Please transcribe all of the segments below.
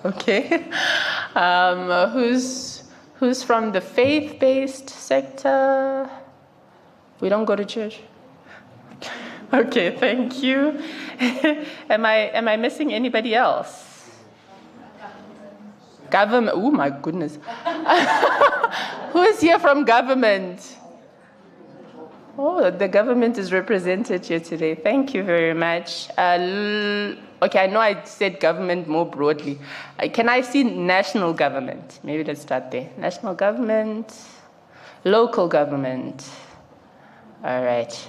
Okay. Who's from the faith-based sector? We don't go to church. Okay, thank you. Am I missing anybody else? Government. Oh my goodness. Who is here from government? Oh, the government is represented here today. Thank you very much. Okay, I know I said government more broadly. Can I see national government? Maybe let's start there. National government, local government. All right.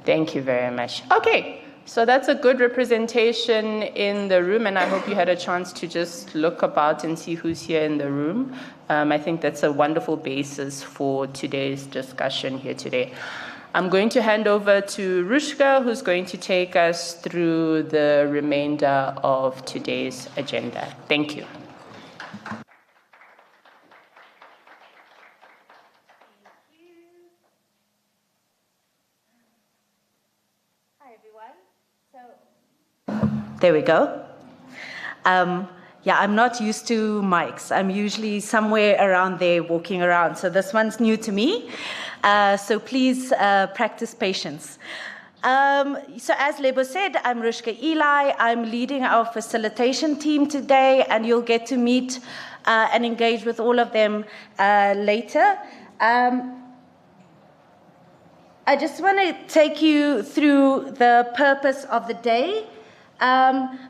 Thank you very much. Okay, so that's a good representation in the room, and I hope you had a chance to just look about and see who's here in the room. I think that's a wonderful basis for today's discussion here today. I'm going to hand over to Rushka, who's going to take us through the remainder of today's agenda. Thank you. There we go. Yeah, I'm not used to mics. I'm usually somewhere around there walking around. So this one's new to me. So please practice patience. So as Lebo said, I'm Rushka Eli. I'm leading our facilitation team today, and you'll get to meet and engage with all of them later. I just want to take you through the purpose of the day.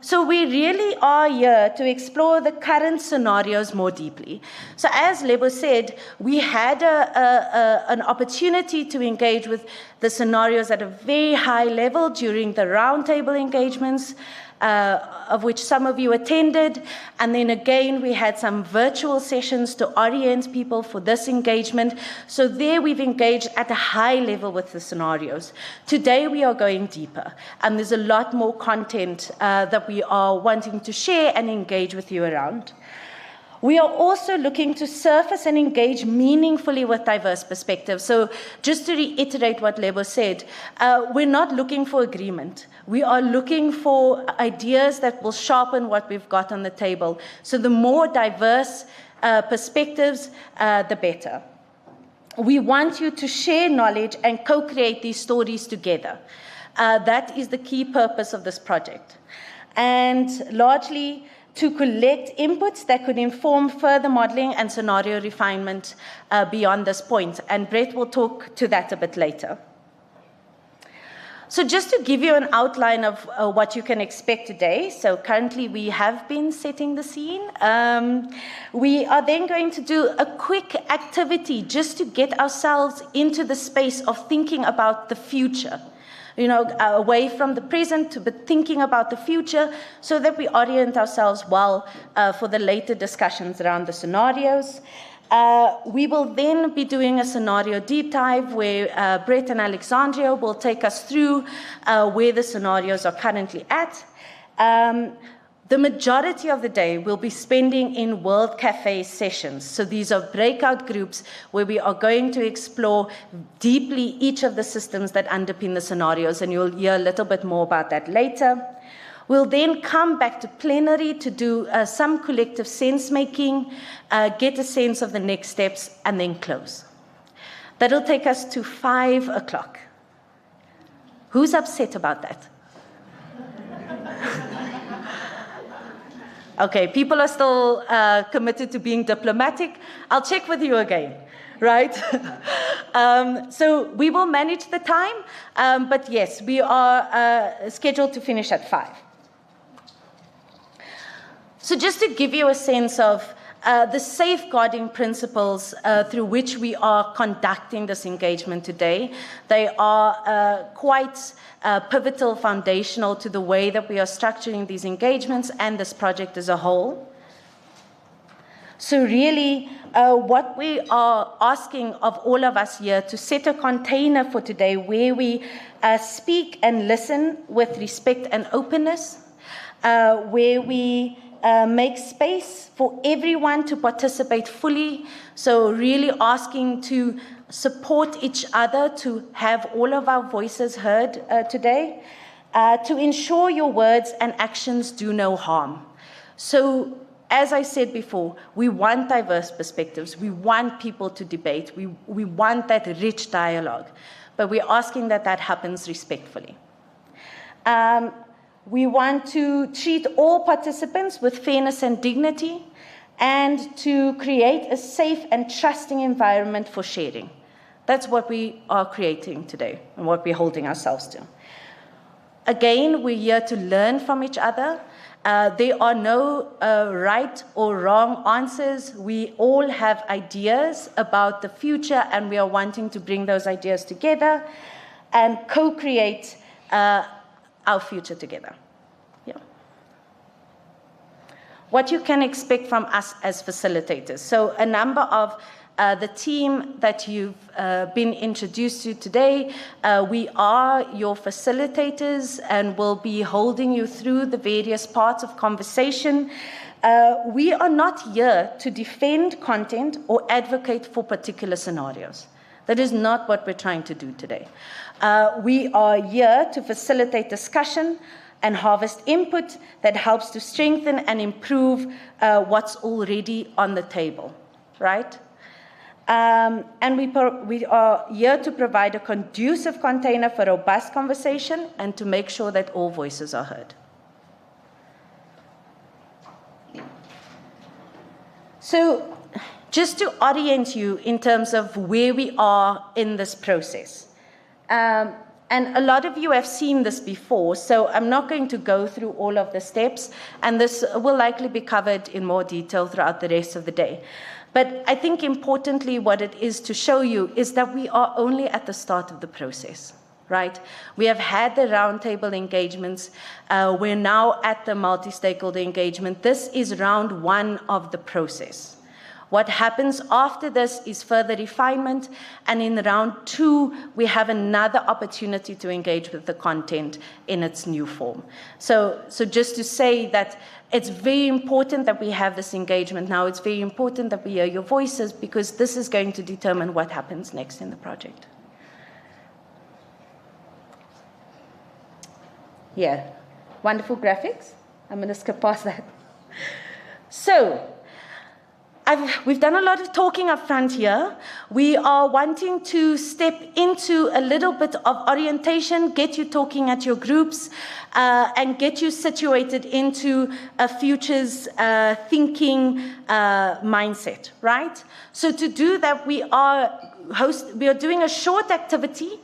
So we really are here to explore the current scenarios more deeply. So as Lebo said, we had an opportunity to engage with the scenarios at a very high level during the roundtable engagements, of which some of you attended. And then again, we had some virtual sessions to orient people for this engagement. So there we've engaged at a high level with the scenarios. Today we are going deeper, and there's a lot more content that we are wanting to share and engage with you around. We are also looking to surface and engage meaningfully with diverse perspectives. So just to reiterate what Lebo said, we're not looking for agreement. We are looking for ideas that will sharpen what we've got on the table. So the more diverse perspectives, the better. We want you to share knowledge and co-create these stories together. That is the key purpose of this project. And largely, to collect inputs that could inform further modeling and scenario refinement beyond this point. And Brett will talk to that a bit later. So just to give you an outline of what you can expect today, so currently we have been setting the scene. We are then going to do a quick activity just to get ourselves into the space of thinking about the future. Away from the present, but thinking about the future so that we orient ourselves well for the later discussions around the scenarios. We will then be doing a scenario deep dive where Brett and Alexandria will take us through where the scenarios are currently at. The majority of the day we'll be spending in World Cafe sessions. So these are breakout groups where we are going to explore deeply each of the systems that underpin the scenarios, and you'll hear a little bit more about that later. We'll then come back to plenary to do some collective sense-making, get a sense of the next steps, and then close. That'll take us to 5 o'clock. Who's upset about that? Okay, people are still committed to being diplomatic. I'll check with you again, right? So we will manage the time, but yes, we are scheduled to finish at 5. So just to give you a sense of the safeguarding principles through which we are conducting this engagement today, they are quite pivotal, foundational to the way that we are structuring these engagements and this project as a whole. So really, what we are asking of all of us here to set a container for today where we speak and listen with respect and openness, where we make space for everyone to participate fully. So really asking to support each other to have all of our voices heard today, to ensure your words and actions do no harm. So, as I said before, we want diverse perspectives. We want people to debate. We want that rich dialogue. But we're asking that that happens respectfully. We want to treat all participants with fairness and dignity, and to create a safe and trusting environment for sharing. That's what we are creating today and what we're holding ourselves to. Again, we're here to learn from each other. There are no right or wrong answers. We all have ideas about the future, and we are wanting to bring those ideas together and co-create our future together. Yeah. What you can expect from us as facilitators. So a number of the team that you've been introduced to today, we are your facilitators and will be holding you through the various parts of conversation. We are not here to defend content or advocate for particular scenarios. That is not what we're trying to do today. We are here to facilitate discussion and harvest input that helps to strengthen and improve what's already on the table, right? And we are here to provide a conducive container for robust conversation and to make sure that all voices are heard. So, just to orient you in terms of where we are in this process. And a lot of you have seen this before, so I'm not going to go through all of the steps, and this will likely be covered in more detail throughout the rest of the day. But I think importantly what it is to show you is that we are only at the start of the process, right? We have had the roundtable engagements. We're now at the multi-stakeholder engagement. This is round 1 of the process. What happens after this is further refinement, and in round 2, we have another opportunity to engage with the content in its new form. So just to say that it's very important that we have this engagement now. It's very important that we hear your voices, because this is going to determine what happens next in the project. Yeah, wonderful graphics. I'm going to skip past that. So, we've done a lot of talking up front here. We are wanting to step into a little bit of orientation, get you talking at your groups, and get you situated into a futures thinking mindset, right? So to do that, we are doing a short activity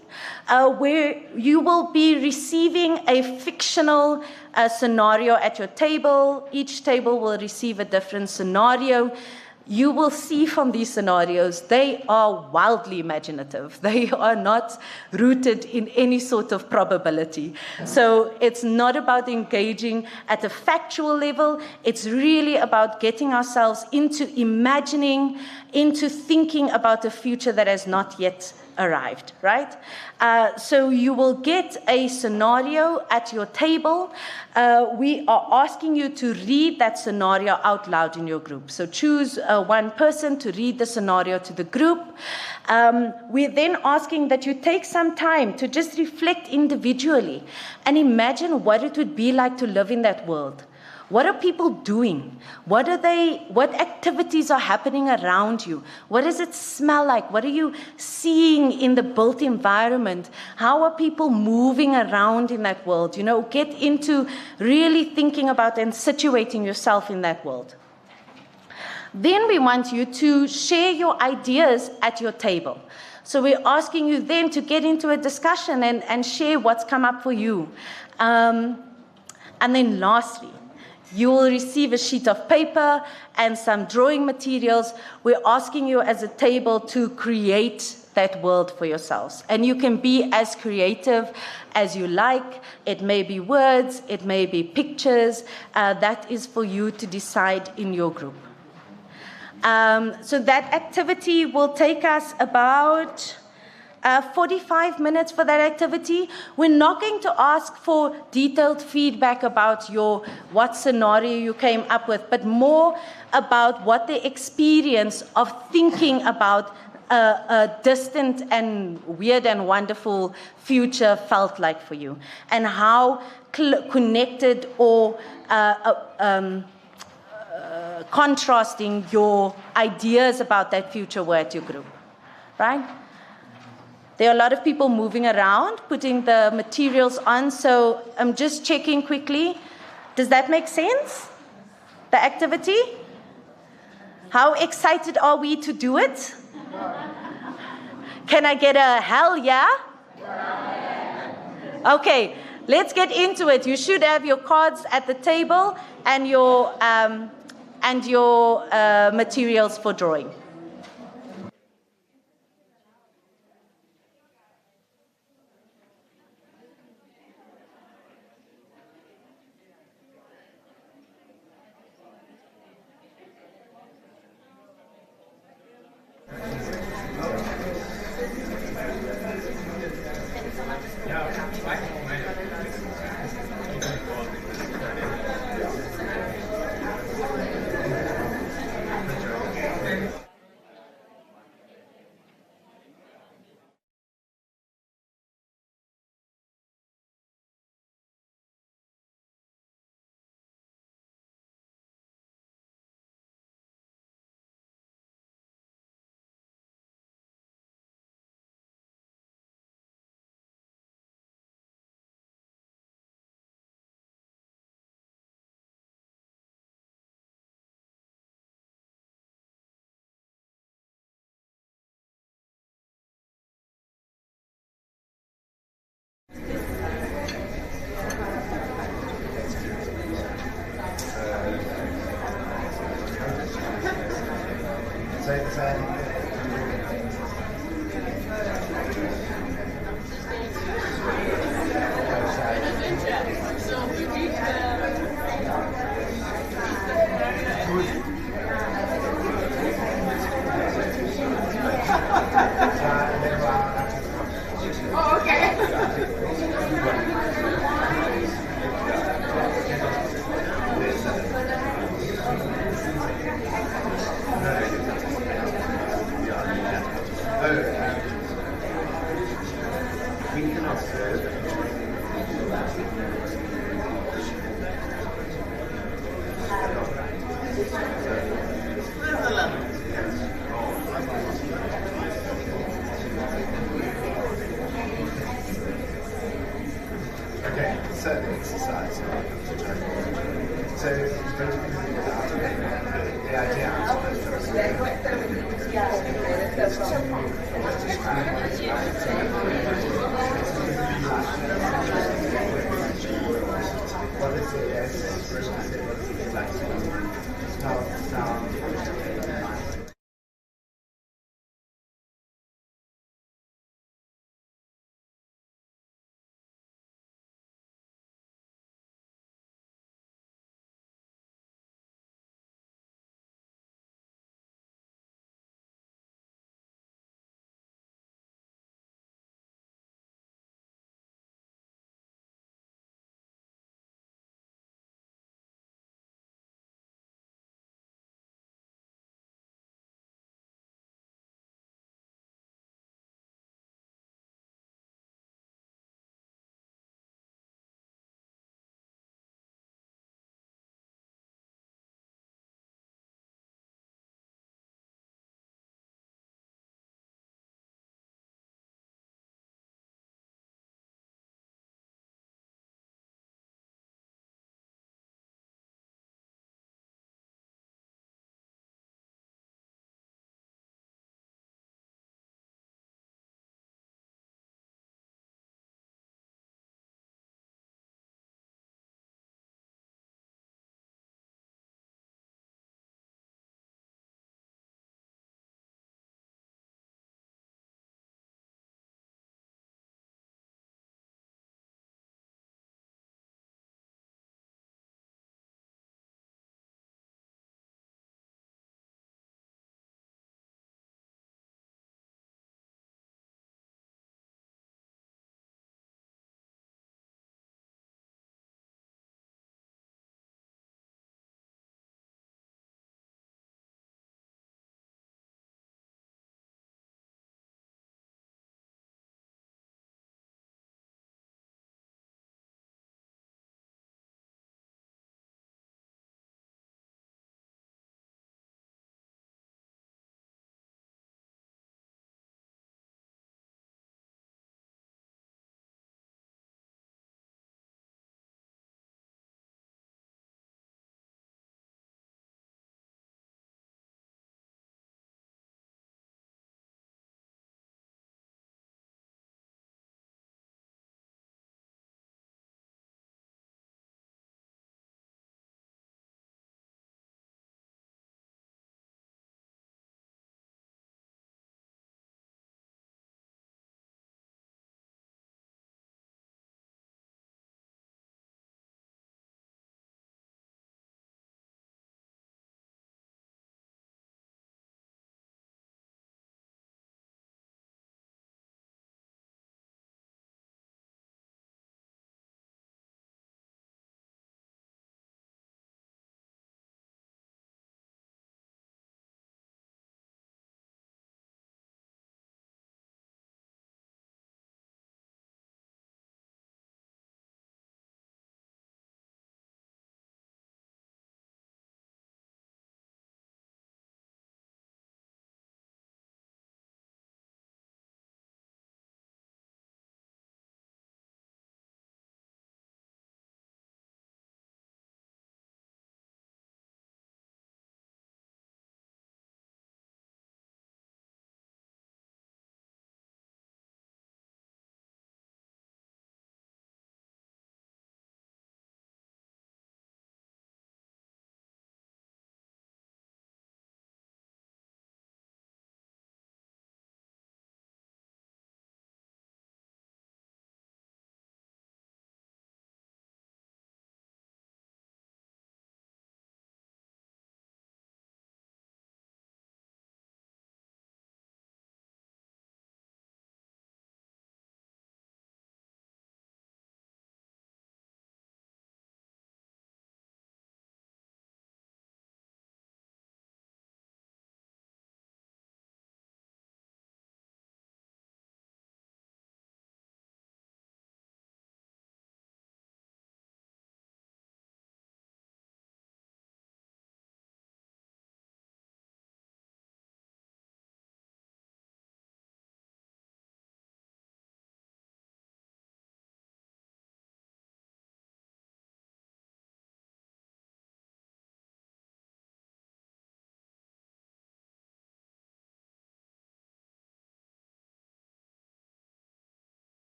where you will be receiving a fictional scenario at your table. Each table will receive a different scenario. You will see from these scenarios, they are wildly imaginative. They are not rooted in any sort of probability. So it's not about engaging at a factual level. It's really about getting ourselves into imagining, into thinking about a future that has not yet arrived, right? So you will get a scenario at your table. We are asking you to read that scenario out loud in your group. So choose one person to read the scenario to the group. We're then asking that you take some time to just reflect individually and imagine what it would be like to live in that world. What are people doing? What activities are happening around you? What does it smell like? What are you seeing in the built environment? How are people moving around in that world? You know, get into really thinking about and situating yourself in that world. Then we want you to share your ideas at your table. So we're asking you then to get into a discussion and share what's come up for you. And then lastly, you will receive a sheet of paper and some drawing materials. We're asking you as a table to create that world for yourselves. And you can be as creative as you like. It may be words, it may be pictures. That is for you to decide in your group. So that activity will take us about 45 minutes for that activity. We're not going to ask for detailed feedback about what scenario you came up with, but more about what the experience of thinking about a distant and weird and wonderful future felt like for you, and how connected or contrasting your ideas about that future were at your group, right? There are a lot of people moving around, putting the materials on, so I'm just checking quickly. Does that make sense? The activity? How excited are we to do it? Can I get a hell yeah? Okay, let's get into it. You should have your cards at the table and your materials for drawing.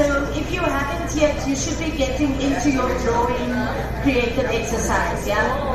So if you haven't yet, you should be getting into your drawing creative exercise, yeah?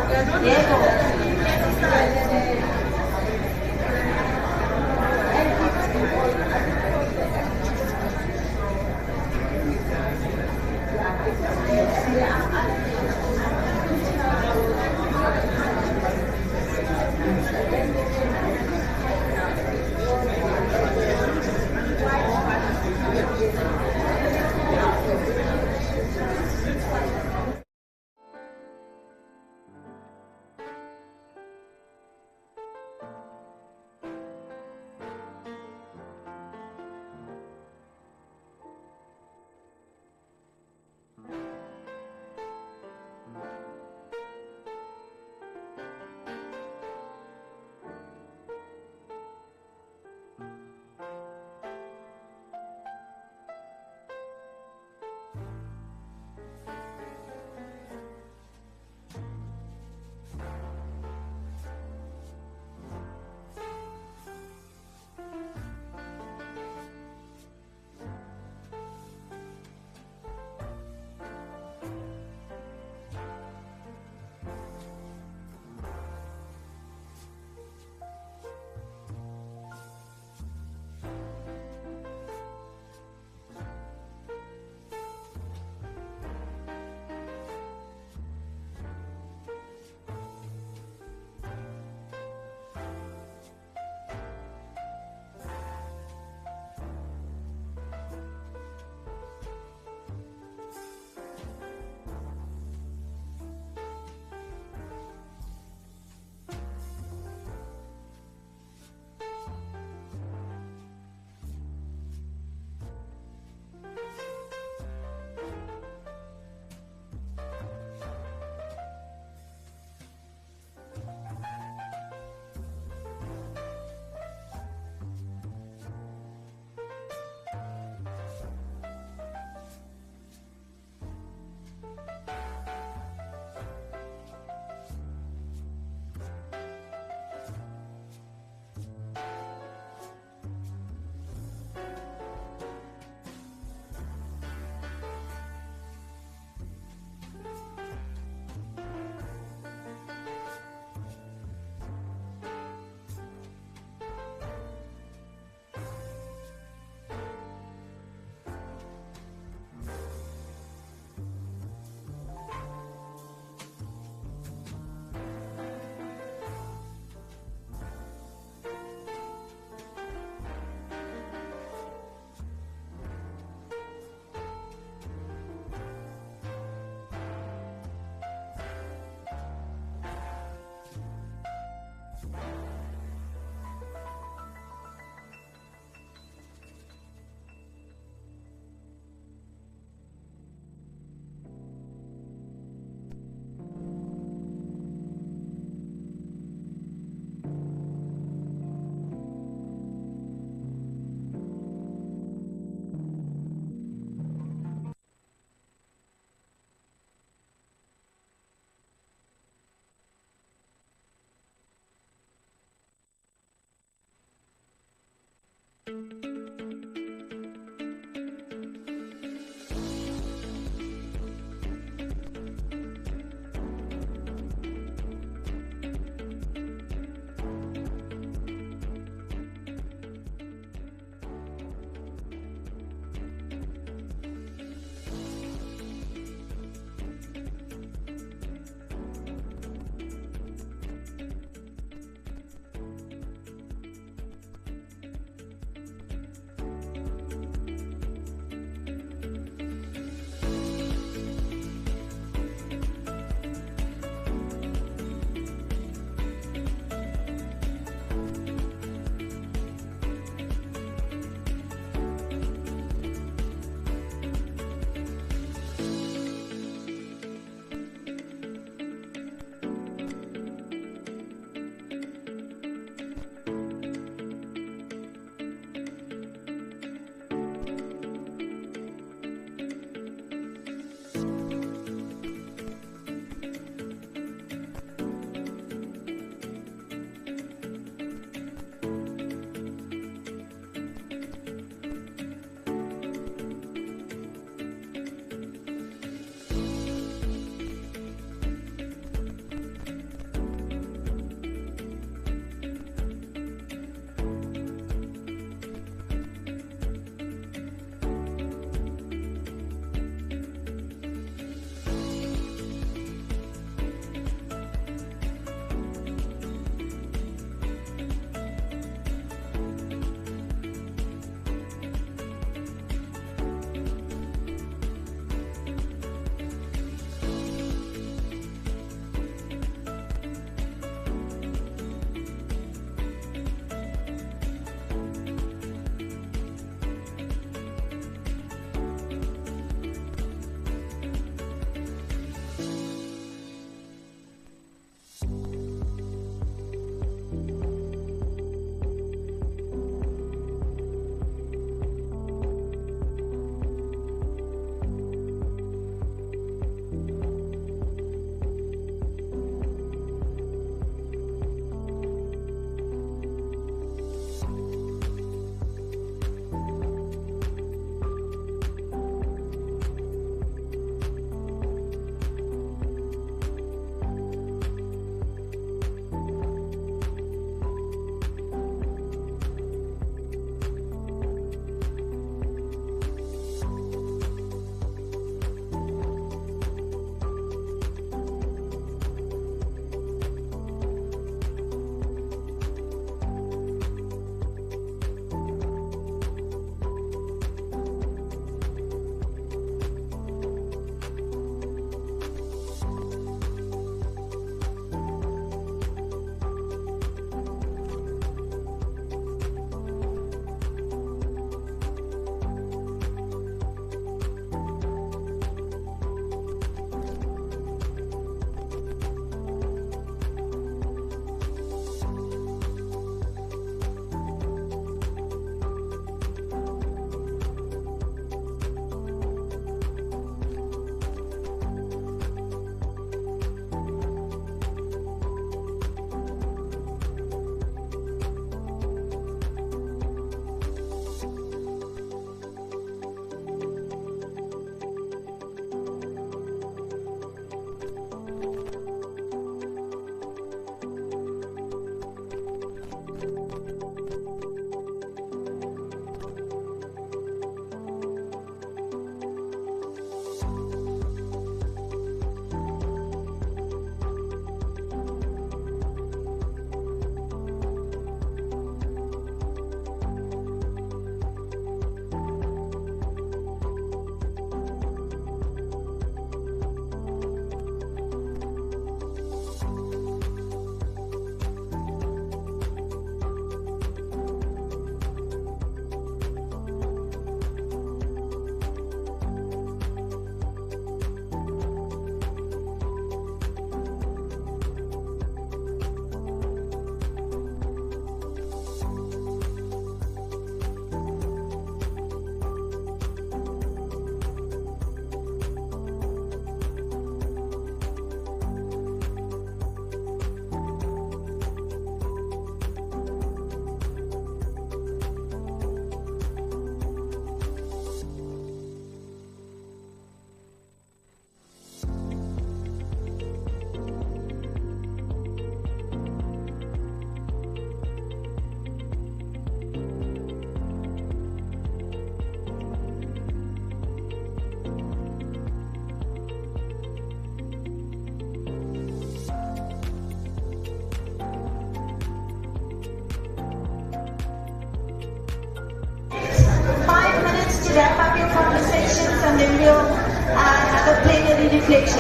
and then we'll have a plenary reflection.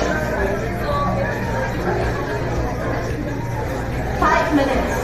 5 minutes.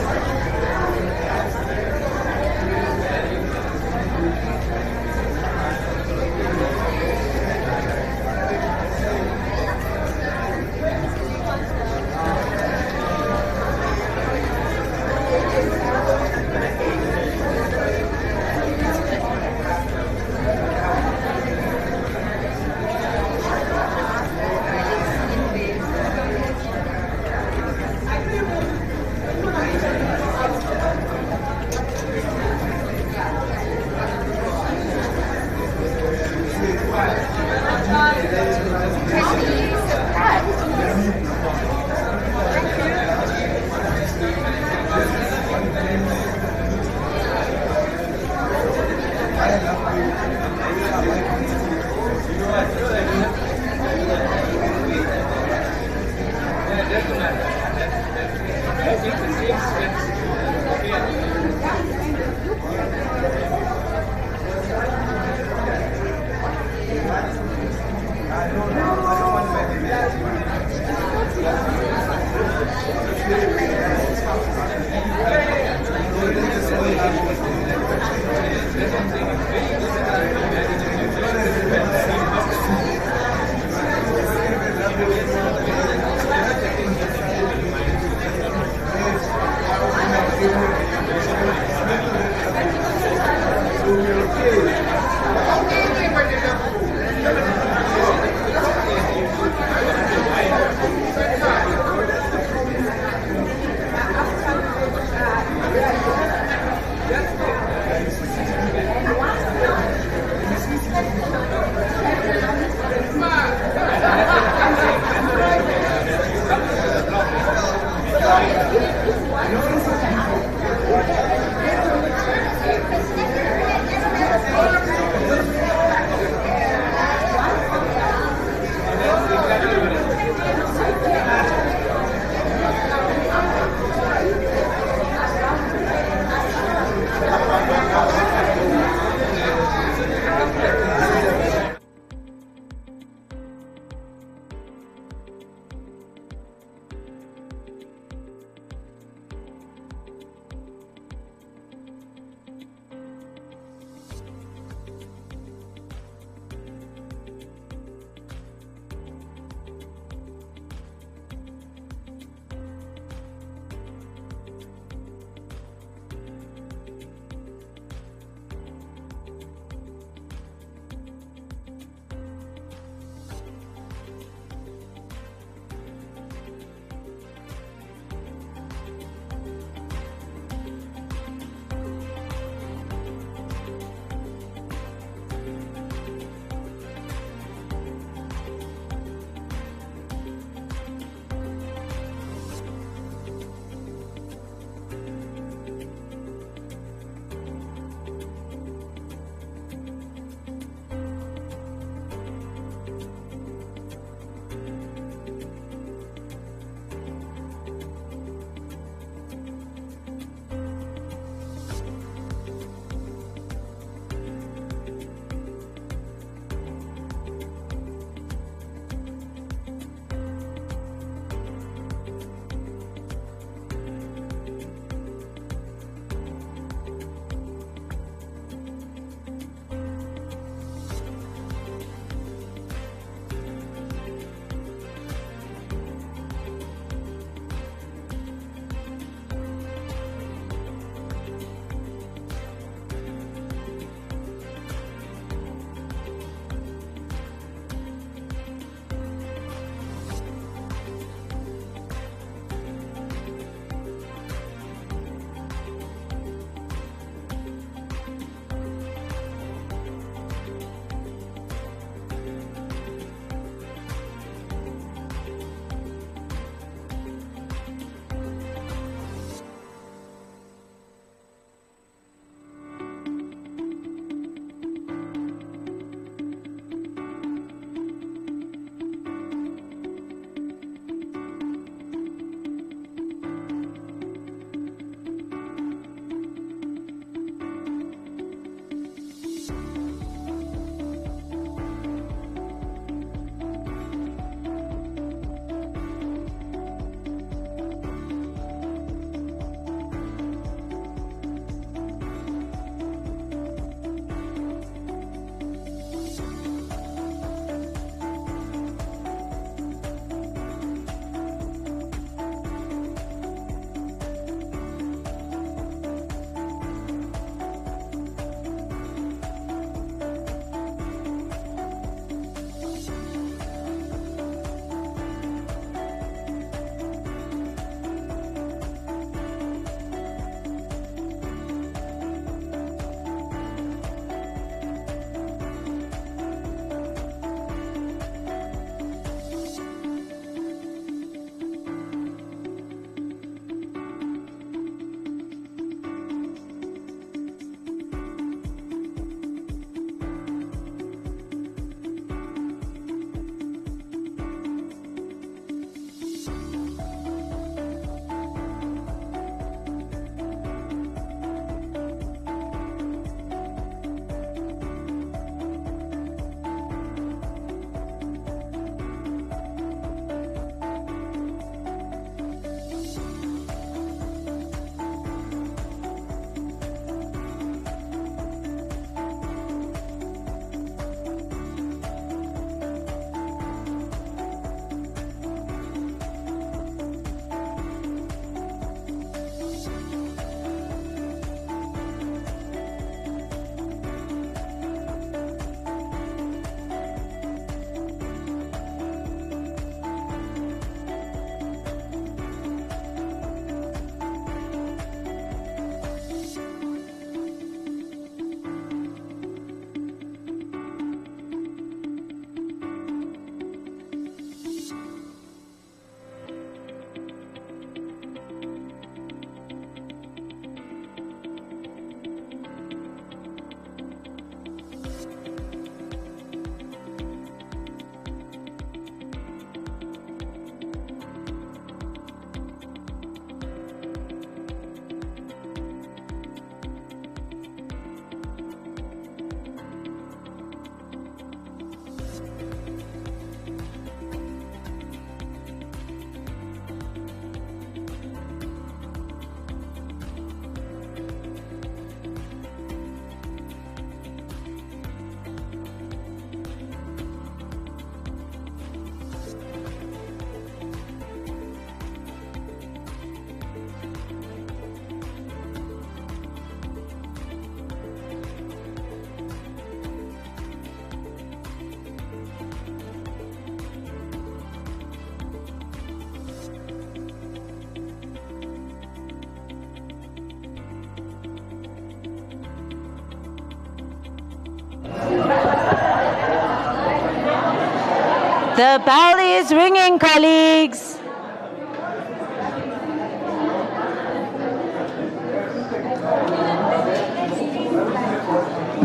The bell is ringing, colleagues.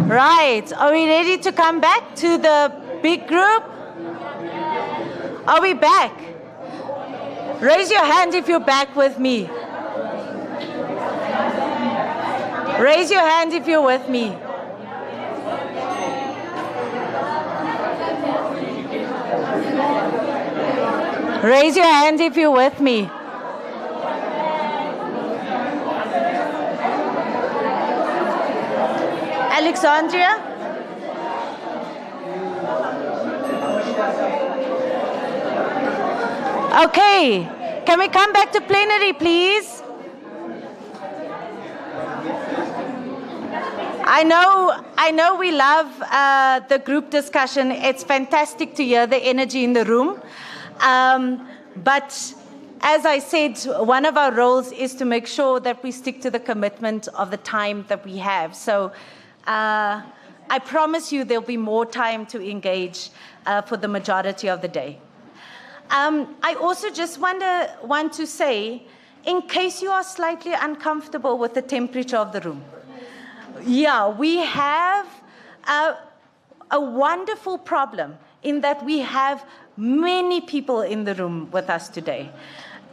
Right, are we ready to come back to the big group? Are we back? Raise your hand if you're back with me. Raise your hand if you're with me. Raise your hand if you're with me. Alexandria? Okay, can we come back to plenary, please? I know we love the group discussion. It's fantastic to hear the energy in the room. But as I said, one of our roles is to make sure that we stick to the commitment of the time that we have. So I promise you there'll be more time to engage for the majority of the day. I also just want to say, in case you are slightly uncomfortable with the temperature of the room, yeah, we have a wonderful problem in that we have many people in the room with us today.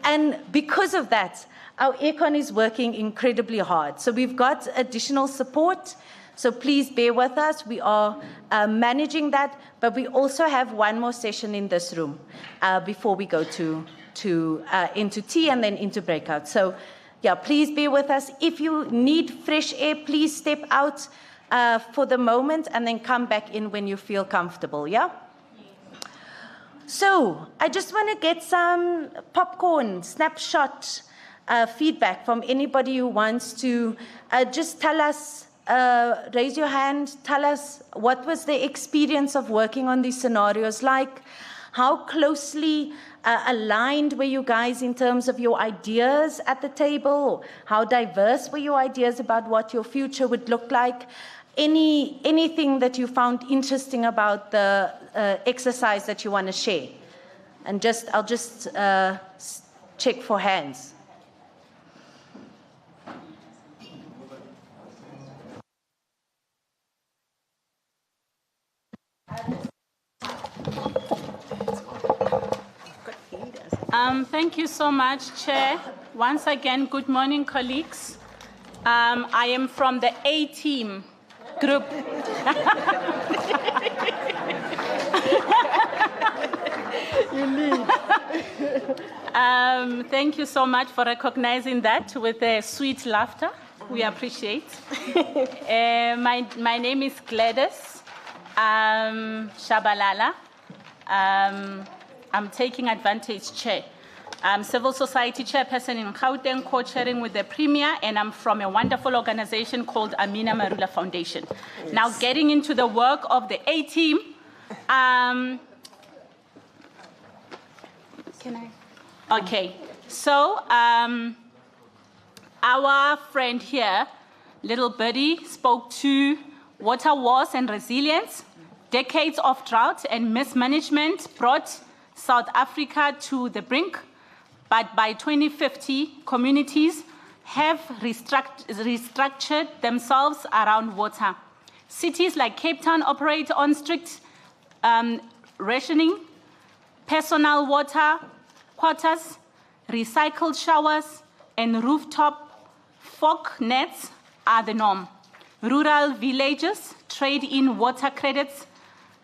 And because of that, our aircon is working incredibly hard. So we've got additional support. So please bear with us. We are managing that, but we also have one more session in this room before we go into tea and then into breakout. So yeah, please bear with us. If you need fresh air, please step out for the moment and then come back in when you feel comfortable, yeah? So I just want to get some popcorn, snapshot feedback from anybody who wants to just tell us, raise your hand, tell us what was the experience of working on these scenarios like, how closely aligned were you guys in terms of your ideas at the table, how diverse were your ideas about what your future would look like, anything that you found interesting about the exercise that you want to share. And I'll just check for hands. Thank you so much, Chair. Once again, good morning, colleagues. I am from the A team group. Thank you so much for recognizing that with a sweet laughter. We appreciate. My name is Gladys Shabalala. I'm taking advantage, Chair. I'm civil society chairperson in Gauteng, co-chairing with the Premier, and I'm from a wonderful organization called Amina Marula Foundation. Yes. Now, getting into the work of the A team, can I? Okay, so our friend here, little birdie, spoke to water wars and resilience. Decades of drought and mismanagement brought South Africa to the brink. But by 2050, communities have restructured themselves around water. Cities like Cape Town operate on strict rationing, personal water quotas, recycled showers, and rooftop fog nets are the norm. Rural villages trade in water credits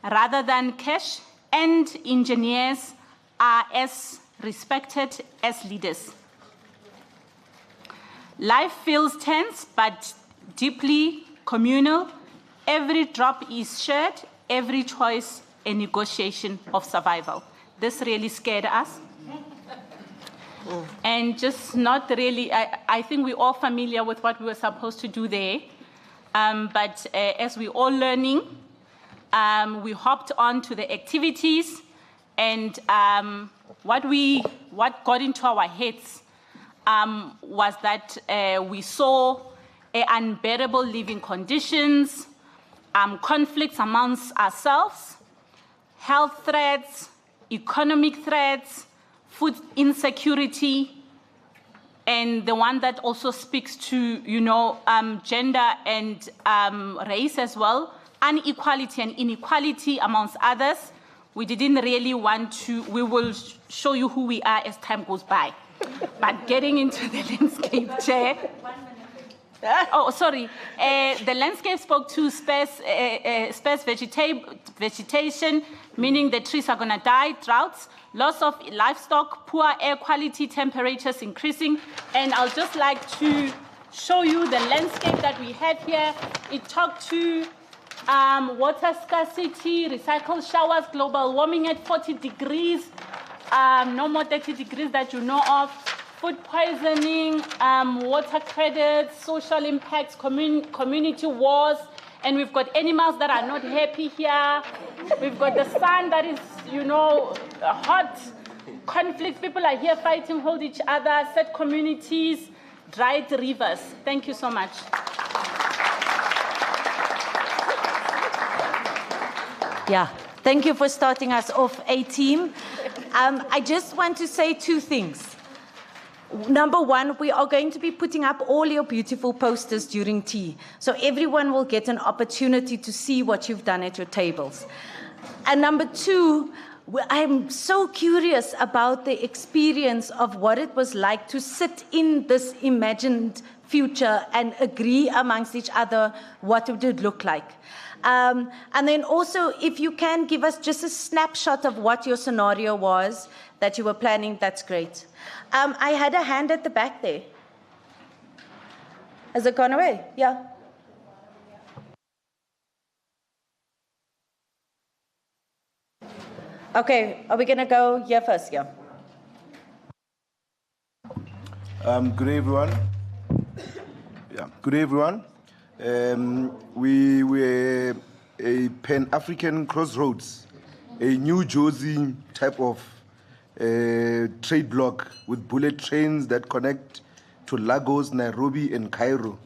rather than cash, and engineers are as respected as leaders. Life feels tense but deeply communal. Every drop is shared, every choice a negotiation of survival. This really scared us. And just not really, I think we're all familiar with what we were supposed to do there. But as we're all learning, we hopped on to the activities, and what got into our heads was that we saw unbearable living conditions, conflicts amongst ourselves, health threats, economic threats, food insecurity, and the one that also speaks to, gender and race as well, inequality and inequality amongst others. We didn't really want to, we will show you who we are as time goes by. But getting into the landscape, Chair. The landscape spoke to sparse vegetation, meaning the trees are going to die, droughts, loss of livestock, poor air quality, temperatures increasing. And I'll just like to show you the landscape that we have here. It talked to water scarcity, recycled showers, global warming at 40 degrees, no more 30 degrees that you know of, food poisoning, water credits, social impacts, community wars, and we've got animals that are not happy here. We've got the sun that is, hot, conflicts, people are here fighting, hold each other, set communities, dried rivers. Thank you so much. Yeah, thank you for starting us off, A-Team. I just want to say two things. Number one, we are going to be putting up all your beautiful posters during tea. So everyone will get an opportunity to see what you've done at your tables. And number two, I'm so curious about the experience of what it was like to sit in this imagined future and agree amongst each other what it would look like. And then also, if you can give us just a snapshot of what your scenario was that you were planning, that's great. I had a hand at the back there. Has it gone away? Yeah. Okay, are we going to go here first? Yeah. Good day, everyone. Yeah, good day, everyone. We were a Pan-African crossroads, a New Jersey type of trade block with bullet trains that connect to Lagos, Nairobi, and Cairo.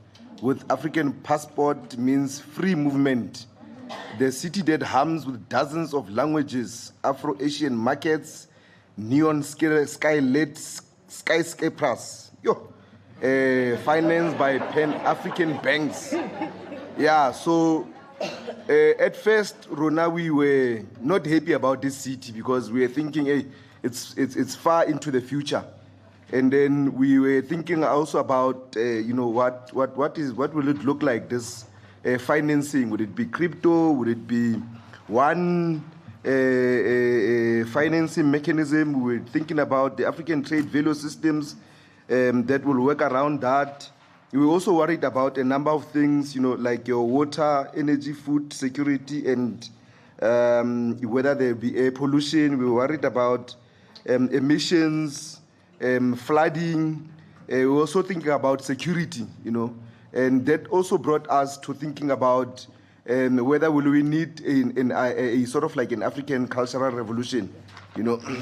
With African passport means free movement. The city that hums with dozens of languages, Afro-Asian markets, neon sky-lit skyscrapers, financed by Pan-African banks. Yeah, so at first, Rona, we were not happy about this city because we were thinking, hey, it's far into the future. And then we were thinking also about, what will it look like, this financing? Would it be crypto? Would it be one financing mechanism? We were thinking about the African trade value systems that will work around that. We were also worried about a number of things, like your water, energy, food security, and whether there be air pollution. We were worried about emissions, flooding. We were also thinking about security, and that also brought us to thinking about whether will we need a sort of like an African cultural revolution,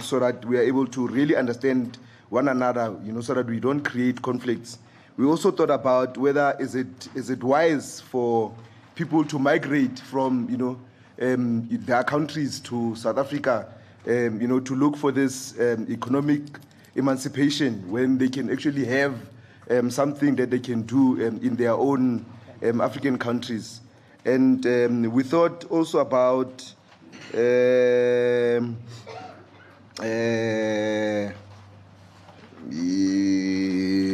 so that we are able to really understand one another, so that we don't create conflicts. We also thought about whether is it wise for people to migrate from their countries to South Africa, to look for this economic emancipation when they can actually have something that they can do in their own African countries. And we thought also about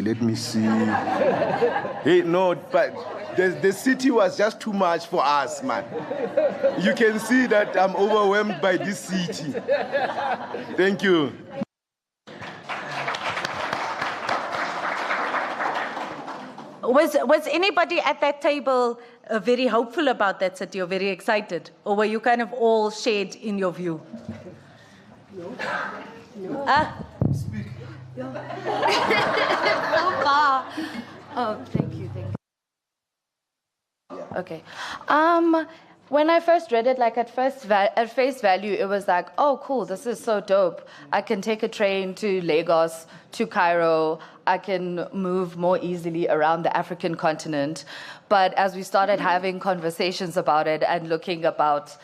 let me see. Hey, no, but the city was just too much for us, man. You can see that I'm overwhelmed by this city. Thank you. Was anybody at that table very hopeful about that city or very excited? Or were you kind of all shared in your view? No. Speak. So far. Oh, thank you. Okay. When I first read it, like at face value, it was like, oh, cool, this is so dope. I can take a train to Lagos, to Cairo. I can move more easily around the African continent. But as we started having conversations about it and looking at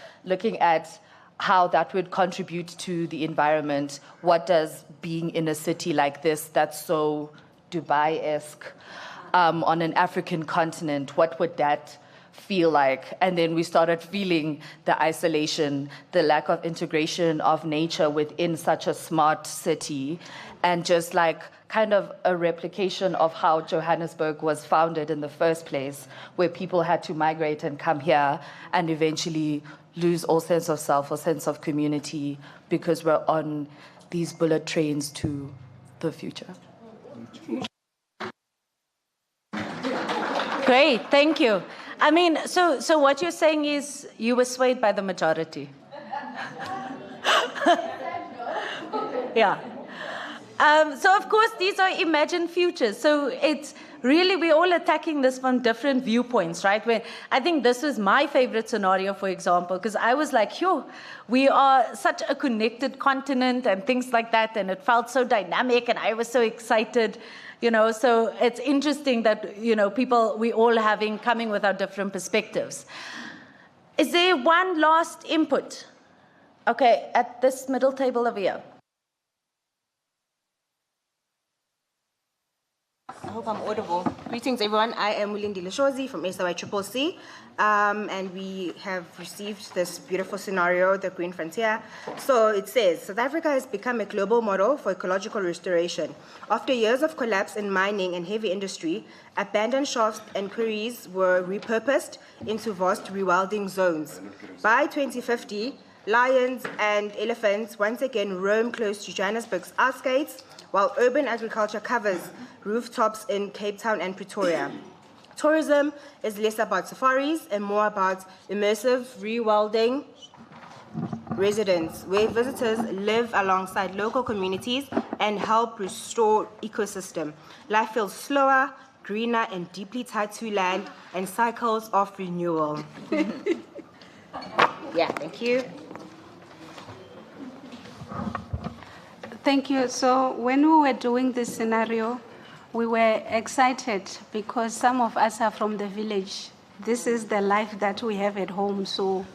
how that would contribute to the environment. What does being in a city like this that's so Dubai-esque on an African continent, what would that feel like? And then we started feeling the isolation, the lack of integration of nature within such a smart city, and just like kind of a replication of how Johannesburg was founded in the first place, where people had to migrate and come here and eventually lose all sense of self or sense of community because we're on these bullet trains to the future. Great, thank you. I mean, so what you're saying is you were swayed by the majority. Yeah. So of course, these are imagined futures. So it's really, we're all attacking this from different viewpoints, right? Where I think this was my favorite scenario, for example, because I was like, yo, we are such a connected continent and things like that. And it felt so dynamic and I was so excited. So it's interesting that, people, we all coming with our different perspectives. Is there one last input? Okay, at this middle table over here. I hope I'm audible. Greetings, everyone. I am William Dilashozi from SIYCCC, and we have received this beautiful scenario, the Green Frontier. So it says, South Africa has become a global model for ecological restoration. After years of collapse in mining and heavy industry, abandoned shafts and quarries were repurposed into vast rewilding zones. By 2050, lions and elephants once again roam close to Johannesburg's outskirts, while urban agriculture covers rooftops in Cape Town and Pretoria. Tourism is less about safaris and more about immersive rewilding residents, where visitors live alongside local communities and help restore ecosystem. Life feels slower, greener, and deeply tied to land and cycles of renewal. Yeah, thank you. Thank you. So when we were doing this scenario, we were excited because some of us are from the village. This is the life that we have at home. So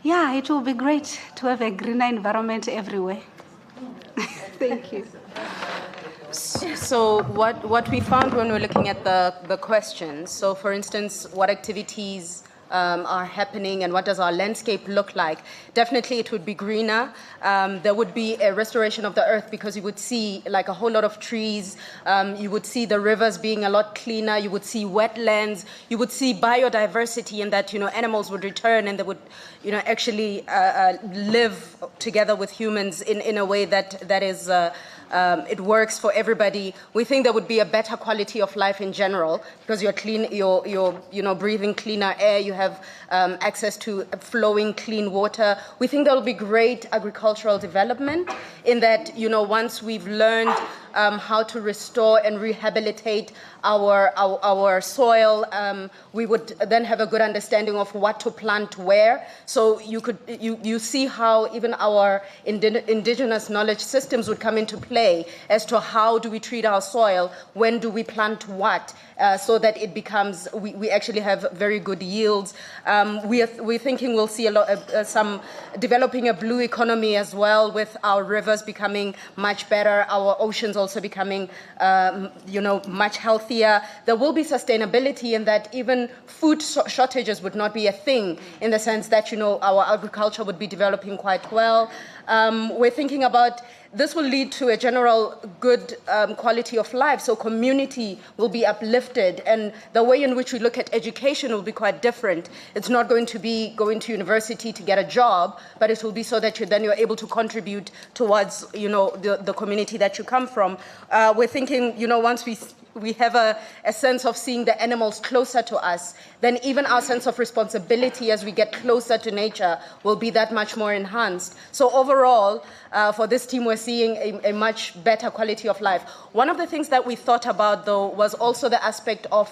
yeah, it will be great to have a greener environment everywhere. Thank you. So what we found when we were looking at the questions, so for instance, what activities are happening and what does our landscape look like? Definitely it would be greener. There would be a restoration of the earth because you would see like a whole lot of trees. You would see the rivers being a lot cleaner. You would see wetlands. You would see biodiversity in that, animals would return and they would, actually live together with humans in a way that is it works for everybody. We think there would be a better quality of life in general because you're clean, you're breathing cleaner air. You have access to flowing clean water. We think there will be great agricultural development in that, once we've learned how to restore and rehabilitate our soil, we would then have a good understanding of what to plant where. So you see how even our indigenous knowledge systems would come into play as to how do we treat our soil, when do we plant what, so that it becomes, we actually have very good yields. We're thinking we'll see some developing a blue economy as well, with our rivers becoming much better, our oceans also becoming, much healthier. There will be sustainability in that even food shortages would not be a thing, in the sense that, our agriculture would be developing quite well. We're thinking about this will lead to a general good quality of life, so community will be uplifted, and the way in which we look at education will be quite different. It's not going to be going to university to get a job, but it will be so that you're able to contribute towards, the community that you come from. We're thinking, once we have a sense of seeing the animals closer to us, then even our sense of responsibility as we get closer to nature will be that much more enhanced. So overall, for this team, we're seeing a much better quality of life. One of the things that we thought about, though, was also the aspect of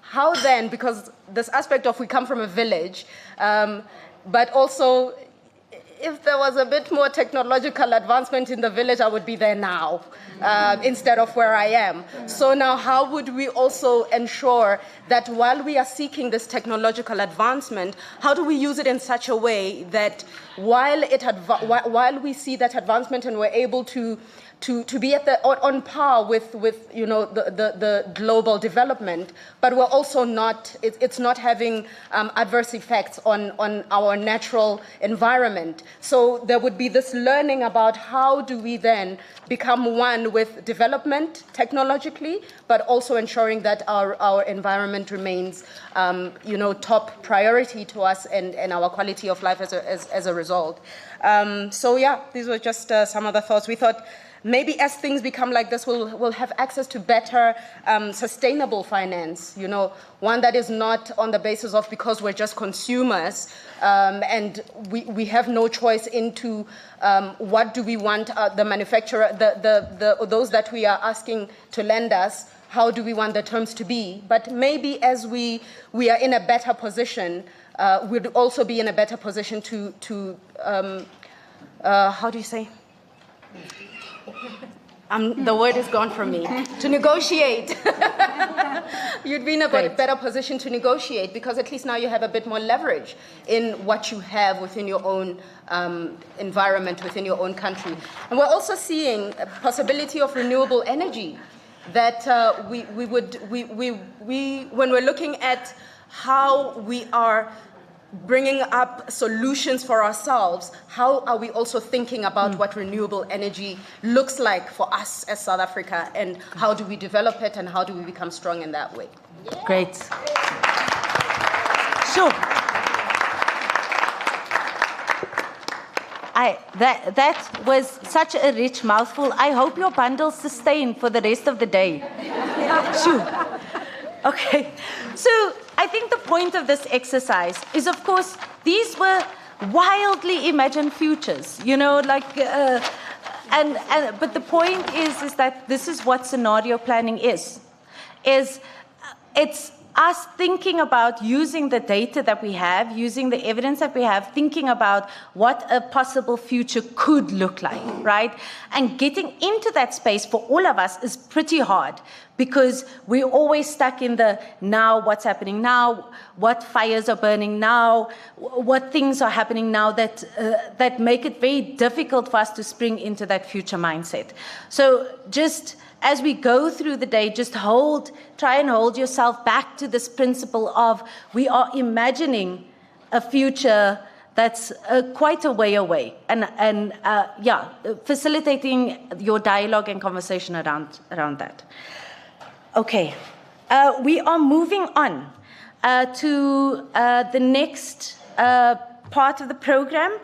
how then, because this aspect of we come from a village, but also if there was a bit more technological advancement in the village, I would be there now instead of where I am. So now how would we also ensure that while we are seeking this technological advancement, how do we use it in such a way that while we see that advancement and we're able to be on par with the global development, but we're also not, it's not having adverse effects on our natural environment. So there would be this learning about how do we then become one with development technologically, but also ensuring that our environment remains top priority to us and our quality of life as a result. So yeah, these were just some of the thoughts. We thought maybe as things become like this, we'll have access to better sustainable finance, one that is not on the basis of because we're just consumers and we have no choice into what do we want the manufacturer, those that we are asking to lend us, how do we want the terms to be. But maybe as we are in a better position, we'd also be in a better position to how do you say? The word is gone from me. To negotiate. You'd be in a better position to negotiate because at least now you have a bit more leverage in what you have within your own environment, within your own country. And we're also seeing a possibility of renewable energy that when we're looking at how we are bringing up solutions for ourselves, how are we also thinking about what renewable energy looks like for us as South Africa, and how do we develop it and how do we become strong in that way? Yeah. Great. Sure. That was such a rich mouthful. I hope your bundles sustain for the rest of the day. Sure. Okay. So I think the point of this exercise is, of course, these were wildly imagined futures, but the point is that this is what scenario planning is it's us thinking about using the data that we have, using the evidence that we have, thinking about what a possible future could look like, right? And getting into that space for all of us is pretty hard because we're always stuck in the now, what's happening now, what fires are burning now, what things are happening now that make it very difficult for us to spring into that future mindset. So just as we go through the day, just try and hold yourself back to this principle of we are imagining a future that's quite a way away, and facilitating your dialogue and conversation around that. Okay, we are moving on to the next part of the program,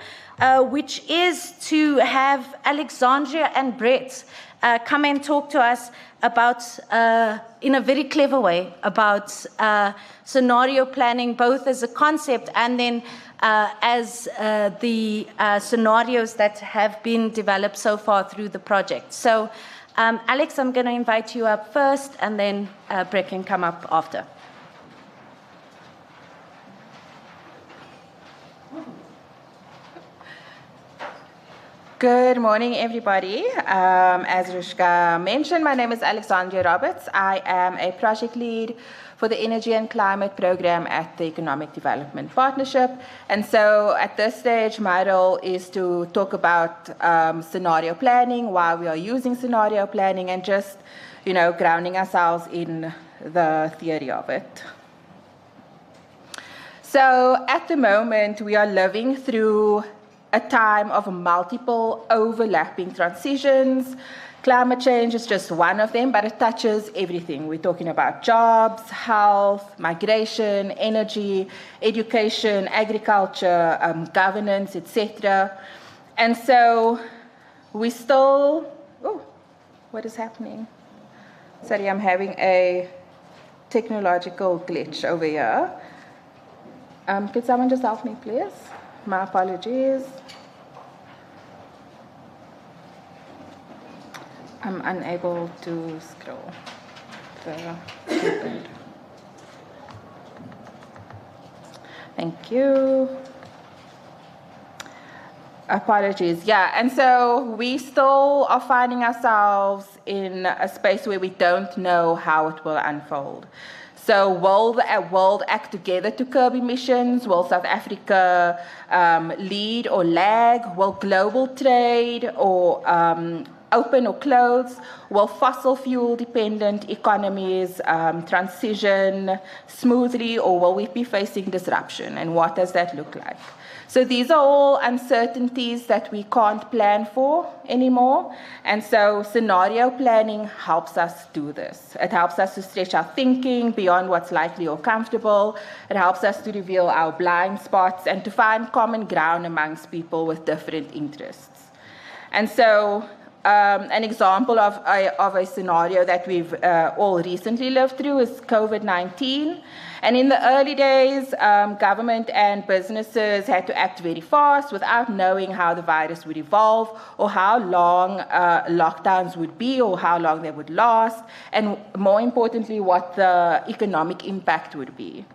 which is to have Alexandria and Brett come and talk to us about, in a very clever way, about scenario planning, both as a concept and then as the scenarios that have been developed so far through the project. So, Alex, I'm going to invite you up first, and then Brett can come up after. Good morning, everybody. As Rushka mentioned, my name is Alexandria Roberts. I am a project lead for the Energy and Climate Program at the Economic Development Partnership. And so at this stage, my role is to talk about scenario planning, why we are using scenario planning, and just, grounding ourselves in the theory of it. So at the moment, we are living through a time of multiple overlapping transitions. Climate change is just one of them, but it touches everything. We're talking about jobs, health, migration, energy, education, agriculture, governance, etc. And so we still, what is happening? Sorry, I'm having a technological glitch over here. Could someone just help me, please? My apologies. I'm unable to scroll the keyboard. Thank you. Apologies. Yeah, and so we still are finding ourselves in a space where we don't know how it will unfold. So will the world act together to curb emissions? Will South Africa lead or lag? Will global trade or open or close? Will fossil fuel dependent economies transition smoothly, or will we be facing disruption? And what does that look like? So these are all uncertainties that we can't plan for anymore. And so scenario planning helps us do this. It helps us to stretch our thinking beyond what's likely or comfortable. It helps us to reveal our blind spots and to find common ground amongst people with different interests. And so an example of a scenario that we've all recently lived through is COVID-19. And in the early days, government and businesses had to act very fast without knowing how the virus would evolve or how long lockdowns would be or how long they would last, and more importantly, what the economic impact would be.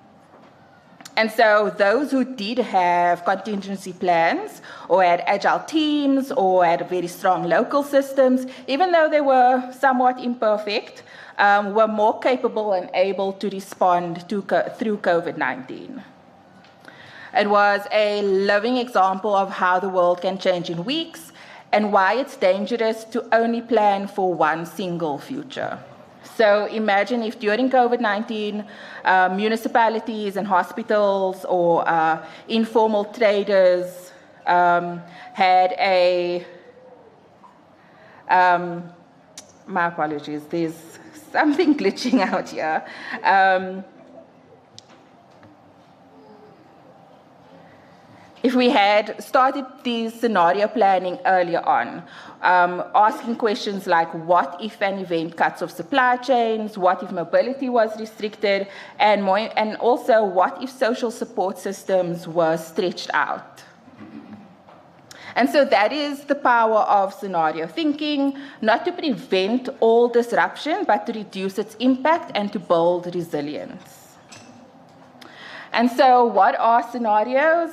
And so those who did have contingency plans or had agile teams or had very strong local systems, even though they were somewhat imperfect, were more capable and able to respond through COVID-19. It was a living example of how the world can change in weeks and why it's dangerous to only plan for one single future. So imagine if during COVID-19, municipalities and hospitals or informal traders had a, my apologies, there's something glitching out here. If we had started the scenario planning earlier on, asking questions like what if an event cuts off supply chains, what if mobility was restricted, and also what if social support systems were stretched out. And so that is the power of scenario thinking, not to prevent all disruption, but to reduce its impact and to build resilience. And so what are scenarios?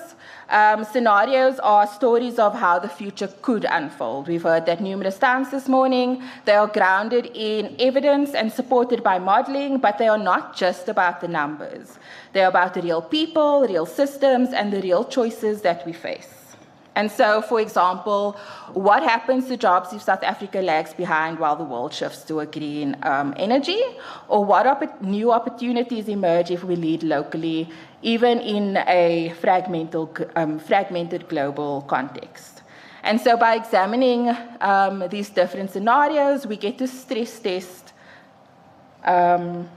Scenarios are stories of how the future could unfold. We've heard that numerous times this morning. They are grounded in evidence and supported by modeling, but they are not just about the numbers. They're about the real people, real systems, and the real choices that we face. And so, for example, what happens to jobs if South Africa lags behind while the world shifts to a green energy? Or what new opportunities emerge if we lead locally, even in a fragmented global context? And so by examining these different scenarios, we get to stress test. Guys,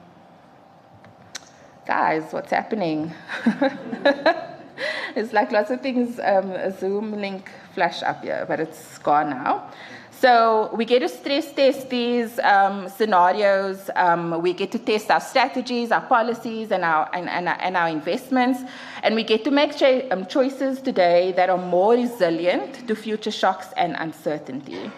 what's happening? It's like lots of things, a Zoom link flash up here, but it's gone now. So we get to stress test these scenarios. We get to test our strategies, our policies, and our investments. And we get to make choices today that are more resilient to future shocks and uncertainty.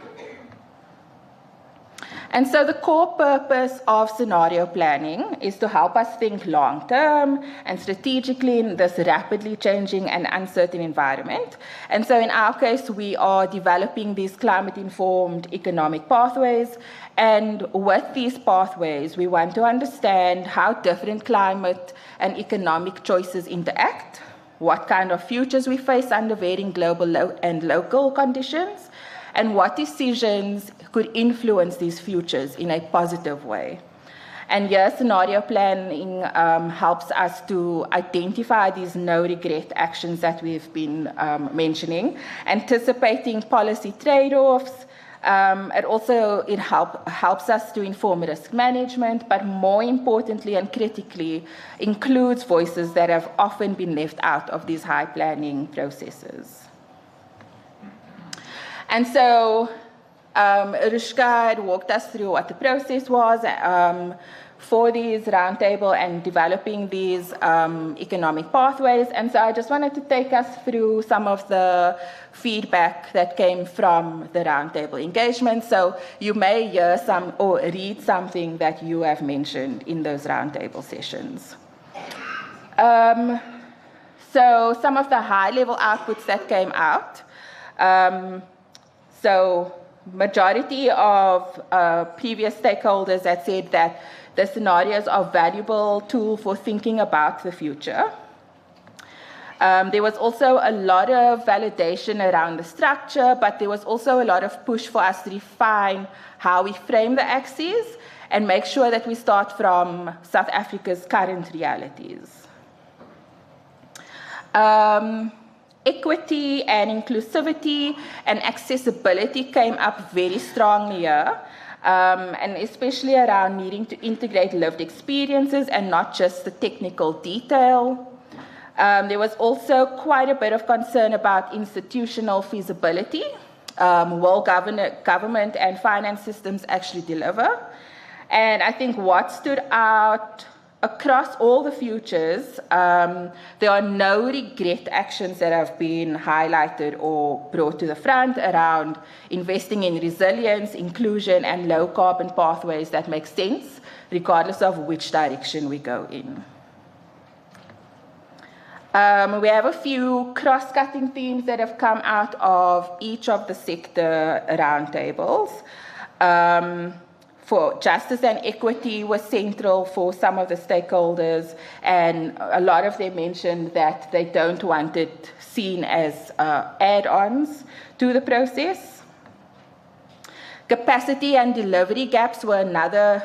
And so the core purpose of scenario planning is to help us think long-term and strategically in this rapidly changing and uncertain environment. And so in our case, we are developing these climate-informed economic pathways. And with these pathways, we want to understand how different climate and economic choices interact, what kind of futures we face under varying global and local conditions, and what decisions could influence these futures in a positive way. And here, scenario planning helps us to identify these no-regret actions that we've been mentioning, anticipating policy trade-offs. It helps us to inform risk management, but more importantly and critically, includes voices that have often been left out of these high planning processes. And so Rushka had walked us through what the process was for these roundtable and developing these economic pathways. And so I just wanted to take us through some of the feedback that came from the roundtable engagement. So you may hear some or read something that you have mentioned in those roundtable sessions. So some of the high-level outputs that came out. So majority of previous stakeholders had said that the scenarios are a valuable tool for thinking about the future. There was also a lot of validation around the structure, but there was also a lot of push for us to refine how we frame the axes and make sure that we start from South Africa's current realities. Equity and inclusivity and accessibility came up very strongly here, and especially around needing to integrate lived experiences and not just the technical detail. There was also quite a bit of concern about institutional feasibility. Will government and finance systems actually deliver? And I think what stood out across all the futures, there are no regret actions that have been highlighted or brought to the front around investing in resilience, inclusion, and low carbon pathways that make sense, regardless of which direction we go in. We have a few cross-cutting themes that have come out of each of the sector roundtables. For justice and equity was central for some of the stakeholders, and a lot of them mentioned that they don't want it seen as add-ons to the process. Capacity and delivery gaps were another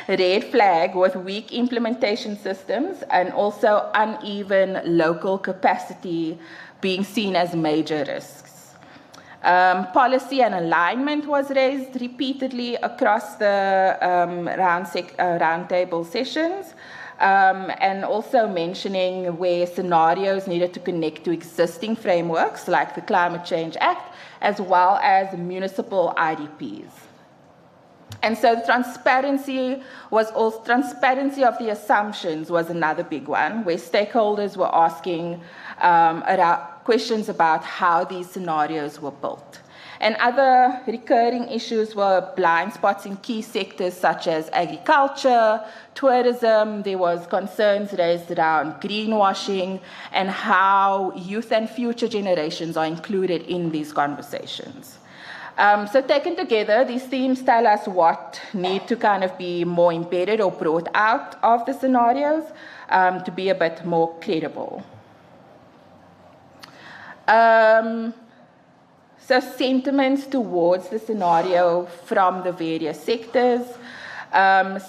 red flag, with weak implementation systems and also uneven local capacity being seen as major risks. Policy and alignment was raised repeatedly across the roundtable sessions, and also mentioning where scenarios needed to connect to existing frameworks like the Climate Change Act, as well as municipal IDPs. And so the transparency of the assumptions was another big one, where stakeholders were asking questions about how these scenarios were built. And other recurring issues were blind spots in key sectors such as agriculture, tourism. There was concerns raised around greenwashing and how youth and future generations are included in these conversations. So taken together, these themes tell us what need to kind of be more embedded or brought out of the scenarios to be a bit more credible. So sentiments towards the scenario from the various sectors.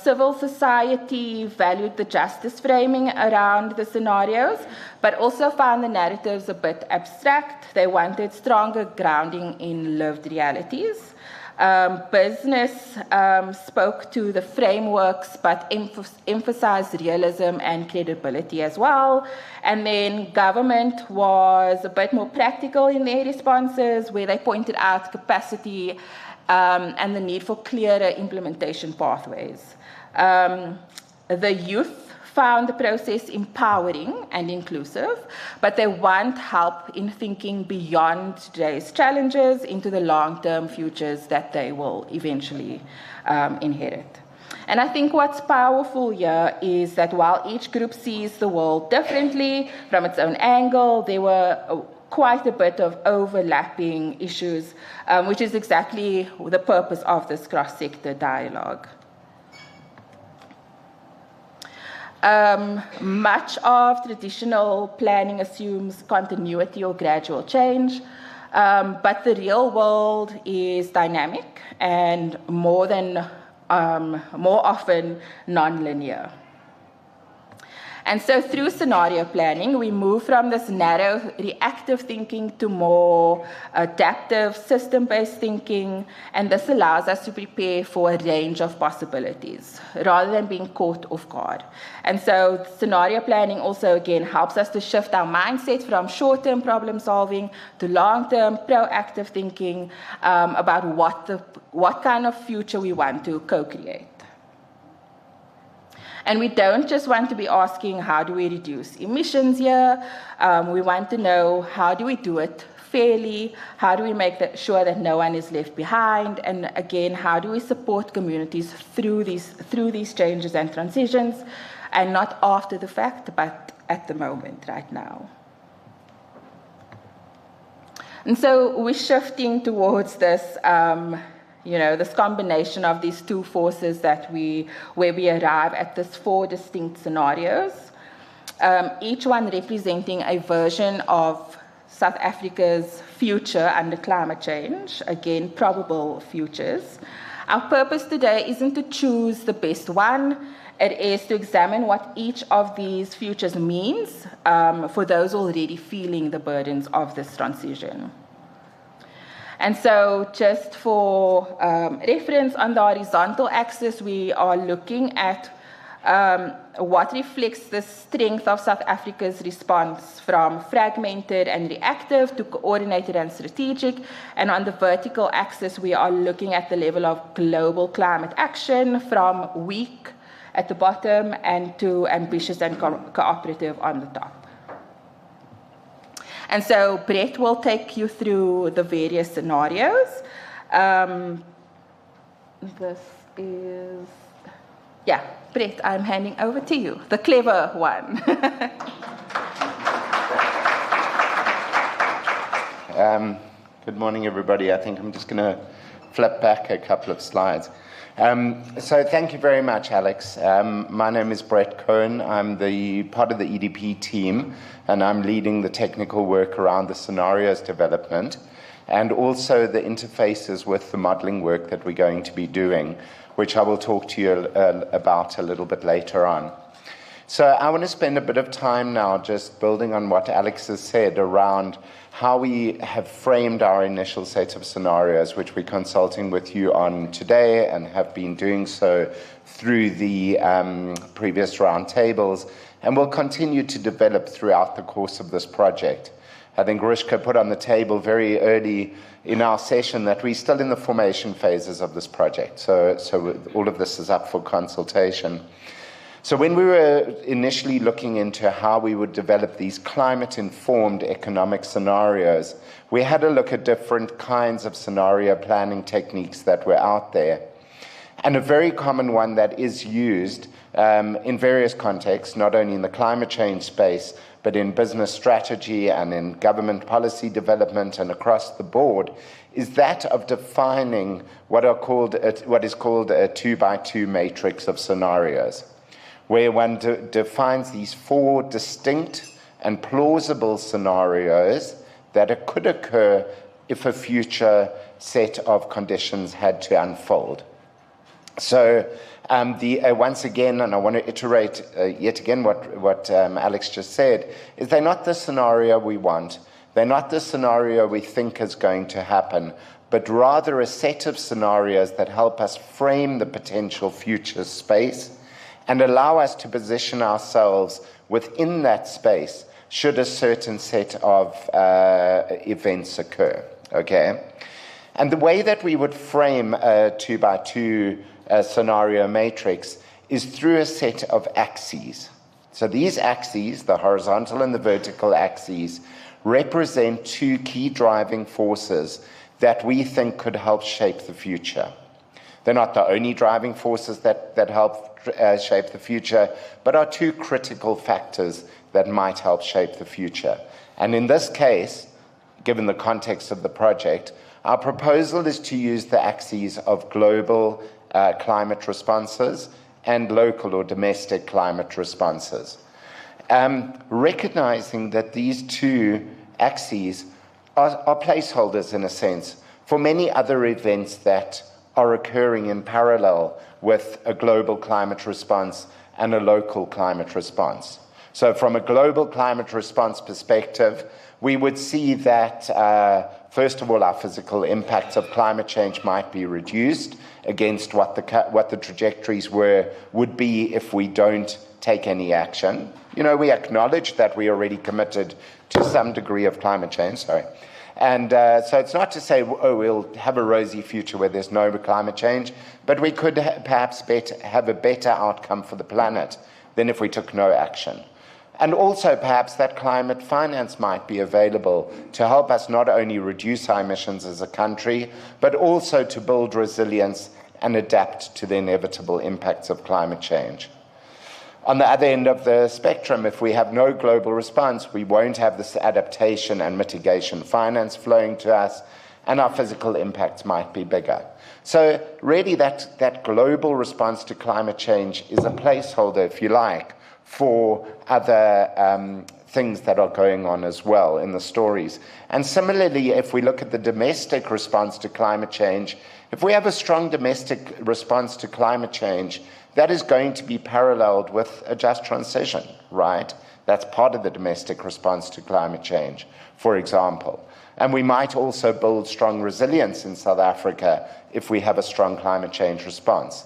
Civil society valued the justice framing around the scenarios, but also found the narratives a bit abstract. They wanted stronger grounding in lived realities. Business spoke to the frameworks, but emphasized realism and credibility as well. And then government was a bit more practical in their responses, where they pointed out capacity and the need for clearer implementation pathways. The youth found the process empowering and inclusive, but they want help in thinking beyond today's challenges into the long-term futures that they will eventually inherit. And I think what's powerful here is that while each group sees the world differently from its own angle, there were quite a bit of overlapping issues, which is exactly the purpose of this cross-sector dialogue. Much of traditional planning assumes continuity or gradual change, but the real world is dynamic and more often non-linear. And so through scenario planning, we move from this narrow reactive thinking to more adaptive system-based thinking, and this allows us to prepare for a range of possibilities rather than being caught off guard. And so scenario planning also, again, helps us to shift our mindset from short-term problem solving to long-term proactive thinking about what kind of future we want to co-create. And we don't just want to be asking, how do we reduce emissions here? We want to know, how do we do it fairly? How do we make sure that no one is left behind? And again, how do we support communities through these changes and transitions, and not after the fact, but at the moment, right now? And so we're shifting towards this, this combination of these two forces where we arrive at this 4 distinct scenarios, each one representing a version of South Africa's future under climate change, again, probable futures. Our purpose today isn't to choose the best one. It is to examine what each of these futures means for those already feeling the burdens of this transition. And so just for reference, on the horizontal axis, we are looking at what reflects the strength of South Africa's response from fragmented and reactive to coordinated and strategic. And on the vertical axis, we are looking at the level of global climate action from weak at the bottom and to ambitious and cooperative on the top. And so Brett will take you through the various scenarios. Brett, I'm handing over to you, the clever one. Good morning, everybody. I think I'm just going to flip back a couple of slides. So thank you very much, Alex. My name is Brett Cohen. I'm the part of the EDP team, and I'm leading the technical work around the scenarios development and also the interfaces with the modeling work that we're going to be doing, which I will talk to you about a little bit later on. So I want to spend a bit of time now just building on what Alex has said around how we have framed our initial set of scenarios, which we're consulting with you on today and have been doing so through the previous roundtables, and will continue to develop throughout the course of this project. I think Rishka put on the table very early in our session that we're still in the formation phases of this project, so all of this is up for consultation. So when we were initially looking into how we would develop these climate-informed economic scenarios, we had a look at different kinds of scenario planning techniques that were out there. And a very common one that is used in various contexts, not only in the climate change space, but in business strategy and in government policy development and across the board, is that of defining what is called a 2x2 matrix of scenarios, where one defines these 4 distinct and plausible scenarios that could occur if a future set of conditions had to unfold. So once again, and I want to iterate yet again what Alex just said, is they're not the scenario we want. They're not the scenario we think is going to happen, but rather a set of scenarios that help us frame the potential future space and allow us to position ourselves within that space should a certain set of events occur, okay? And the way that we would frame a 2x2 scenario matrix is through a set of axes. So these axes, the horizontal and the vertical axes, represent 2 key driving forces that we think could help shape the future. They're not the only driving forces that help shape the future, but are 2 critical factors that might help shape the future. And in this case, given the context of the project, our proposal is to use the axes of global climate responses and local or domestic climate responses. Recognizing that these 2 axes are placeholders, in a sense, for many other events that are occurring in parallel with a global climate response and a local climate response. So from a global climate response perspective, we would see that, first of all, our physical impacts of climate change might be reduced against what the trajectories would be if we don't take any action. You know, we acknowledge that we already committed to some degree of climate change, And so it's not to say, we'll have a rosy future where there's no climate change, but we could perhaps have a better outcome for the planet than if we took no action. And also perhaps that climate finance might be available to help us not only reduce our emissions as a country, but also to build resilience and adapt to the inevitable impacts of climate change. On the other end of the spectrum, if we have no global response, we won't have this adaptation and mitigation finance flowing to us, and our physical impacts might be bigger. So really that global response to climate change is a placeholder, if you like, for other things that are going on as well in the stories. And similarly, if we look at the domestic response to climate change, if we have a strong domestic response to climate change, that is going to be paralleled with a just transition, right? That's part of the domestic response to climate change, for example. And we might also build strong resilience in South Africa if we have a strong climate change response.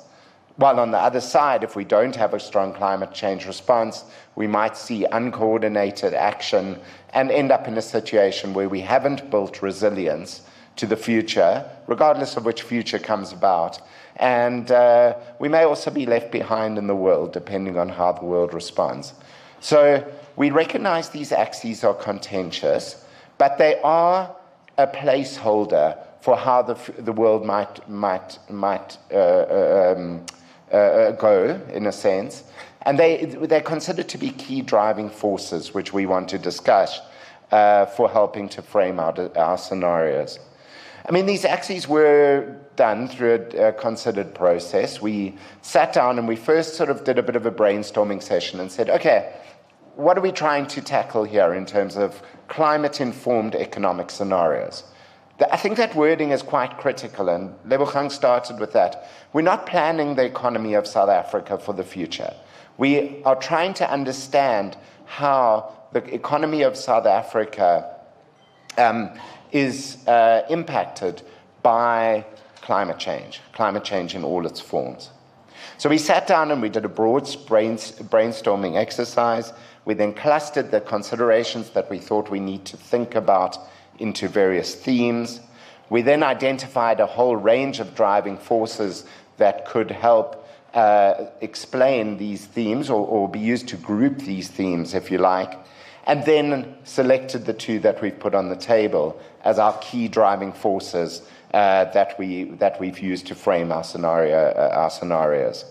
While on the other side, if we don't have a strong climate change response, we might see uncoordinated action and end up in a situation where we haven't built resilience to the future, regardless of which future comes about. And we may also be left behind in the world, depending on how the world responds. So we recognize these axes are contentious, but they are a placeholder for how the world might go, in a sense. And they're considered to be key driving forces, which we want to discuss for helping to frame our scenarios. I mean, these axes were done through a considered process. We sat down and we first sort of did a bit of a brainstorming session and said, okay, what are we trying to tackle here in terms of climate-informed economic scenarios? I think that wording is quite critical, and Lebogang started with that. We're not planning the economy of South Africa for the future. We are trying to understand how the economy of South Africa is impacted by climate change in all its forms. So we sat down and we did a broad brainstorming exercise. We then clustered the considerations that we thought we need to think about into various themes. We then identified a whole range of driving forces that could help explain these themes or be used to group these themes, if you like, and then selected the two that we've put on the table as our key driving forces that we've used to frame our scenarios.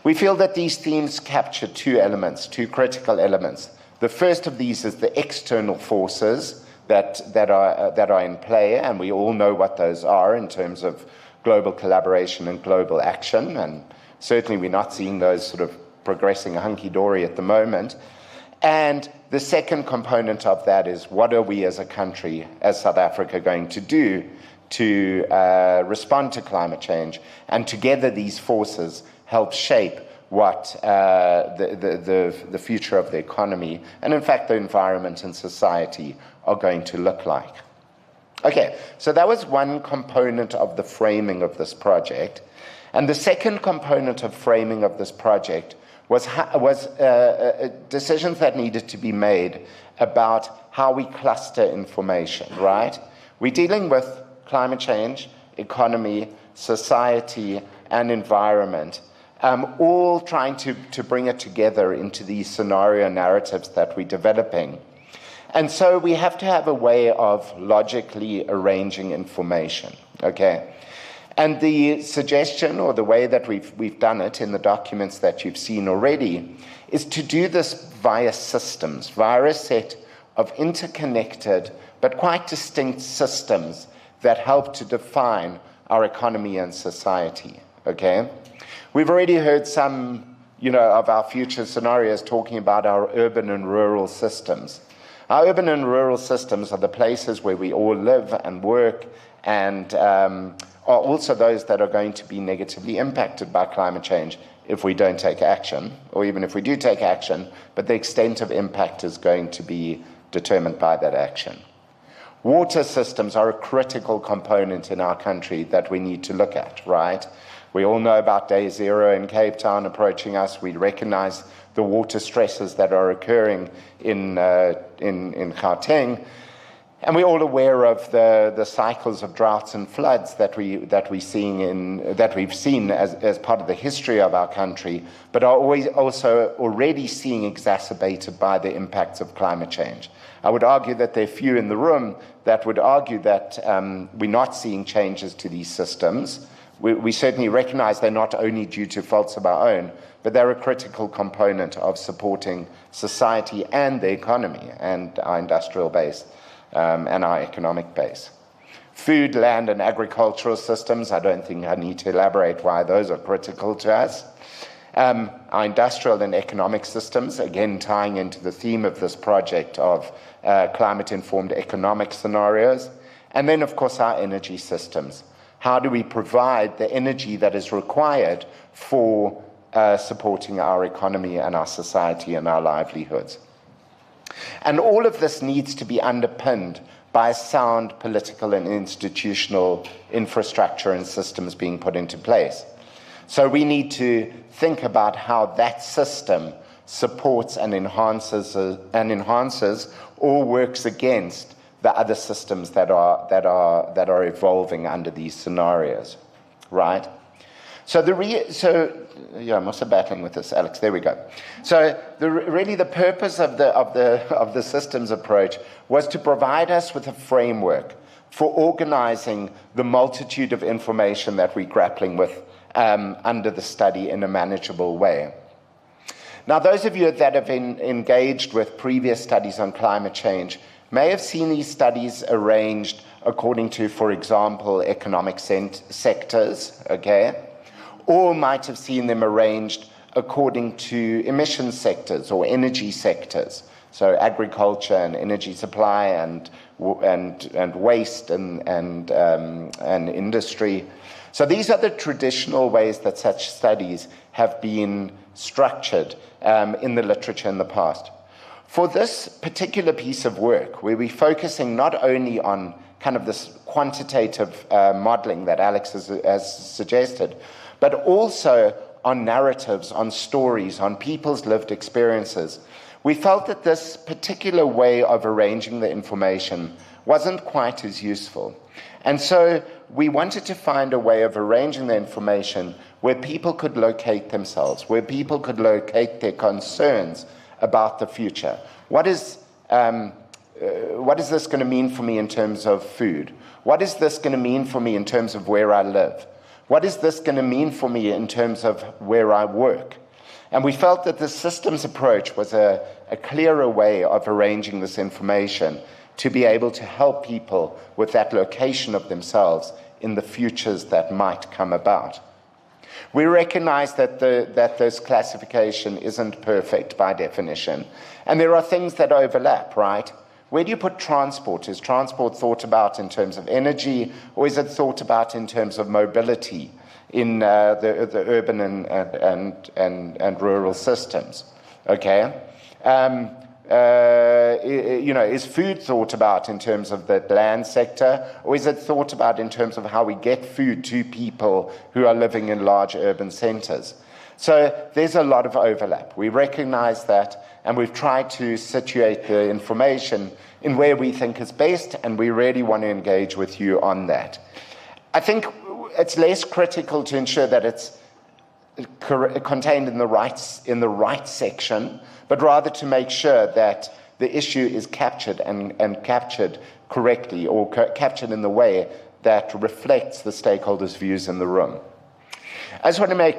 We feel that these themes capture two critical elements. The first of these is the external forces that are in play, and we all know what those are in terms of global collaboration and global action, and certainly we're not seeing those sort of progressing hunky-dory at the moment. And the second component of that is, what are we as a country, as South Africa, going to do to respond to climate change? And together these forces help shape what the future of the economy, and in fact the environment and society, are going to look like. Okay, so that was one component of the framing of this project. And the second component of framing of this project was decisions that needed to be made about how we cluster information, right? We're dealing with climate change, economy, society, and environment, all trying to bring it together into these scenario narratives that we're developing. And so we have to have a way of logically arranging information, okay? And the suggestion, or the way that we've done it in the documents that you've seen already, is to do this via systems, via a set of interconnected but quite distinct systems that help to define our economy and society, okay? We've already heard some, of our future scenarios talking about our urban and rural systems. Our urban and rural systems are the places where we all live and work, and are also those that are going to be negatively impacted by climate change if we don't take action, or even if we do take action, but the extent of impact is going to be determined by that action. Water systems are a critical component in our country that we need to look at, right? We all know about Day Zero in Cape Town approaching us. We recognize the water stresses that are occurring in Gauteng. And we're all aware of the cycles of droughts and floods that we've seen as part of the history of our country, but are also already seeing exacerbated by the impacts of climate change. I would argue that there are few in the room that would argue that we're not seeing changes to these systems. we certainly recognize they're not only due to faults of our own, but they're a critical component of supporting society and the economy and our industrial base and our economic base. Food, land, and agricultural systems, I don't think I need to elaborate why those are critical to us. Our industrial and economic systems, again tying into the theme of this project of climate-informed economic scenarios. And then, of course, our energy systems. How do we provide the energy that is required for supporting our economy and our society and our livelihoods? And all of this needs to be underpinned by sound political and institutional infrastructure and systems being put into place. So we need to think about how that system supports and enhances or works against the other systems that are evolving under these scenarios, right? I'm also battling with this, Alex. There we go. So really the purpose of the systems approach was to provide us with a framework for organizing the multitude of information that we're grappling with under the study in a manageable way. Now, those of you that have engaged with previous studies on climate change may have seen these studies arranged according to, for example, economic sectors, okay? Or might have seen them arranged according to emission sectors or energy sectors. So agriculture and energy supply and waste and industry. So these are the traditional ways that such studies have been structured in the literature in the past. For this particular piece of work, where we're focusing not only on kind of this quantitative modeling that Alex has suggested, but also on narratives, on stories, on people's lived experiences, we felt that this particular way of arranging the information wasn't quite as useful. And so we wanted to find a way of arranging the information where people could locate themselves, where people could locate their concerns about the future. What is this going to mean for me in terms of food? What is this going to mean for me in terms of where I live? What is this going to mean for me in terms of where I work? And we felt that the systems approach was a clearer way of arranging this information to be able to help people with that location of themselves in the futures that might come about. We recognize that this classification isn't perfect by definition, and there are things that overlap, right? Where do you put transport? Is transport thought about in terms of energy, or is it thought about in terms of mobility in the urban and rural systems? Okay, is food thought about in terms of the land sector, or is it thought about in terms of how we get food to people who are living in large urban centers? So there's a lot of overlap. We recognize that, and we've tried to situate the information in where we think is best, and we really want to engage with you on that. I think it's less critical to ensure that it's contained in the right section, but rather to make sure that the issue is captured and captured correctly, or captured in the way that reflects the stakeholders' views in the room. I just want to make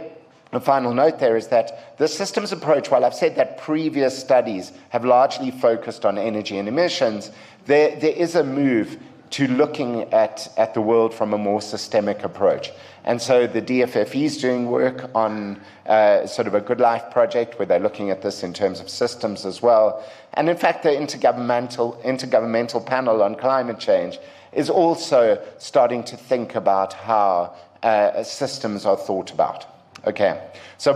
a final note there is that the systems approach, while I've said that previous studies have largely focused on energy and emissions, there is a move to looking at the world from a more systemic approach. And so the DFFE is doing work on sort of a Good Life project where they're looking at this in terms of systems as well. And in fact, the Intergovernmental Panel on Climate Change is also starting to think about how systems are thought about. Okay, so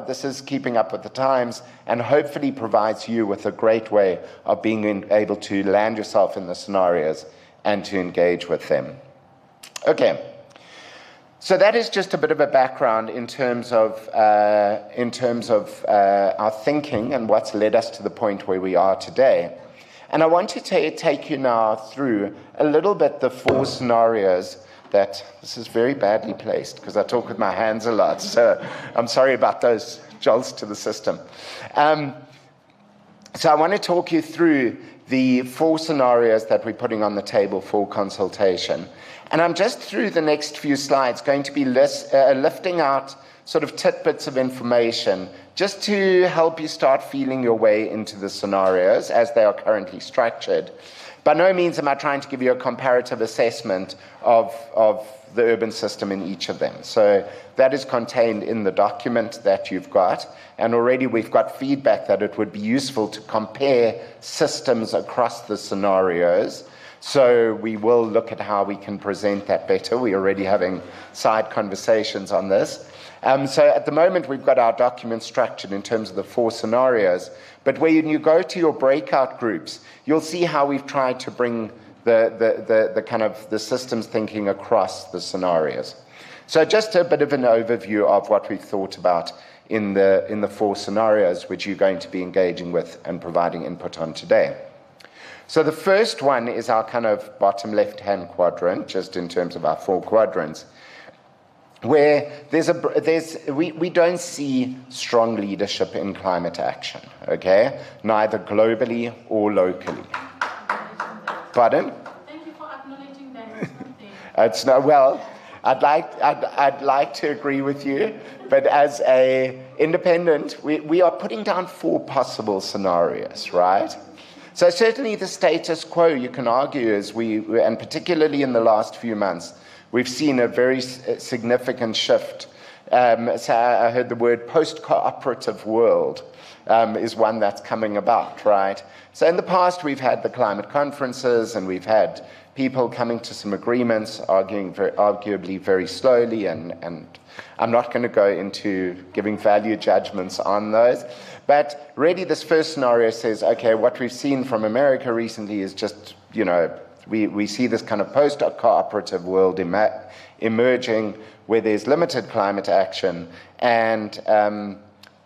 this is keeping up with the times and hopefully provides you with a great way of being able to land yourself in the scenarios and to engage with them. Okay, so that is just a bit of a background in terms of our thinking and what's led us to the point where we are today. And I want to take you now through a little bit the 4 scenarios that this is very badly placed because I talk with my hands a lot, so I'm sorry about those jolts to the system. So I want to talk you through the 4 scenarios that we're putting on the table for consultation. And I'm just through the next few slides going to be lifting out sort of tidbits of information just to help you start feeling your way into the scenarios as they are currently structured. By no means am I trying to give you a comparative assessment of the urban system in each of them. So that is contained in the document that you've got, and already we've got feedback that it would be useful to compare systems across the scenarios. So we will look at how we can present that better. We're already having side conversations on this. So at the moment, we've got our document structured in terms of the 4 scenarios. But when you go to your breakout groups, you'll see how we've tried to bring the kind of the systems thinking across the scenarios. So just a bit of an overview of what we've thought about in the 4 scenarios, which you're going to be engaging with and providing input on today. So the first one is our kind of bottom left-hand quadrant, just in terms of our 4 quadrants, where we don't see strong leadership in climate action, okay? Neither globally or locally. Pardon? Thank you for acknowledging that. It's not, well, I'd like to agree with you, but as a independent, we are putting down 4 possible scenarios, right? So certainly the status quo, you can argue, is and particularly in the last few months, we've seen a very significant shift. So I heard the word post-cooperative world is one that's coming about, right? So in the past, we've had the climate conferences, and we've had people coming to some agreements, arguably very slowly, and I'm not going to go into giving value judgments on those. But really, this first scenario says, okay, what we've seen from America recently is just, we see this kind of post-cooperative world emerging where there's limited climate action. And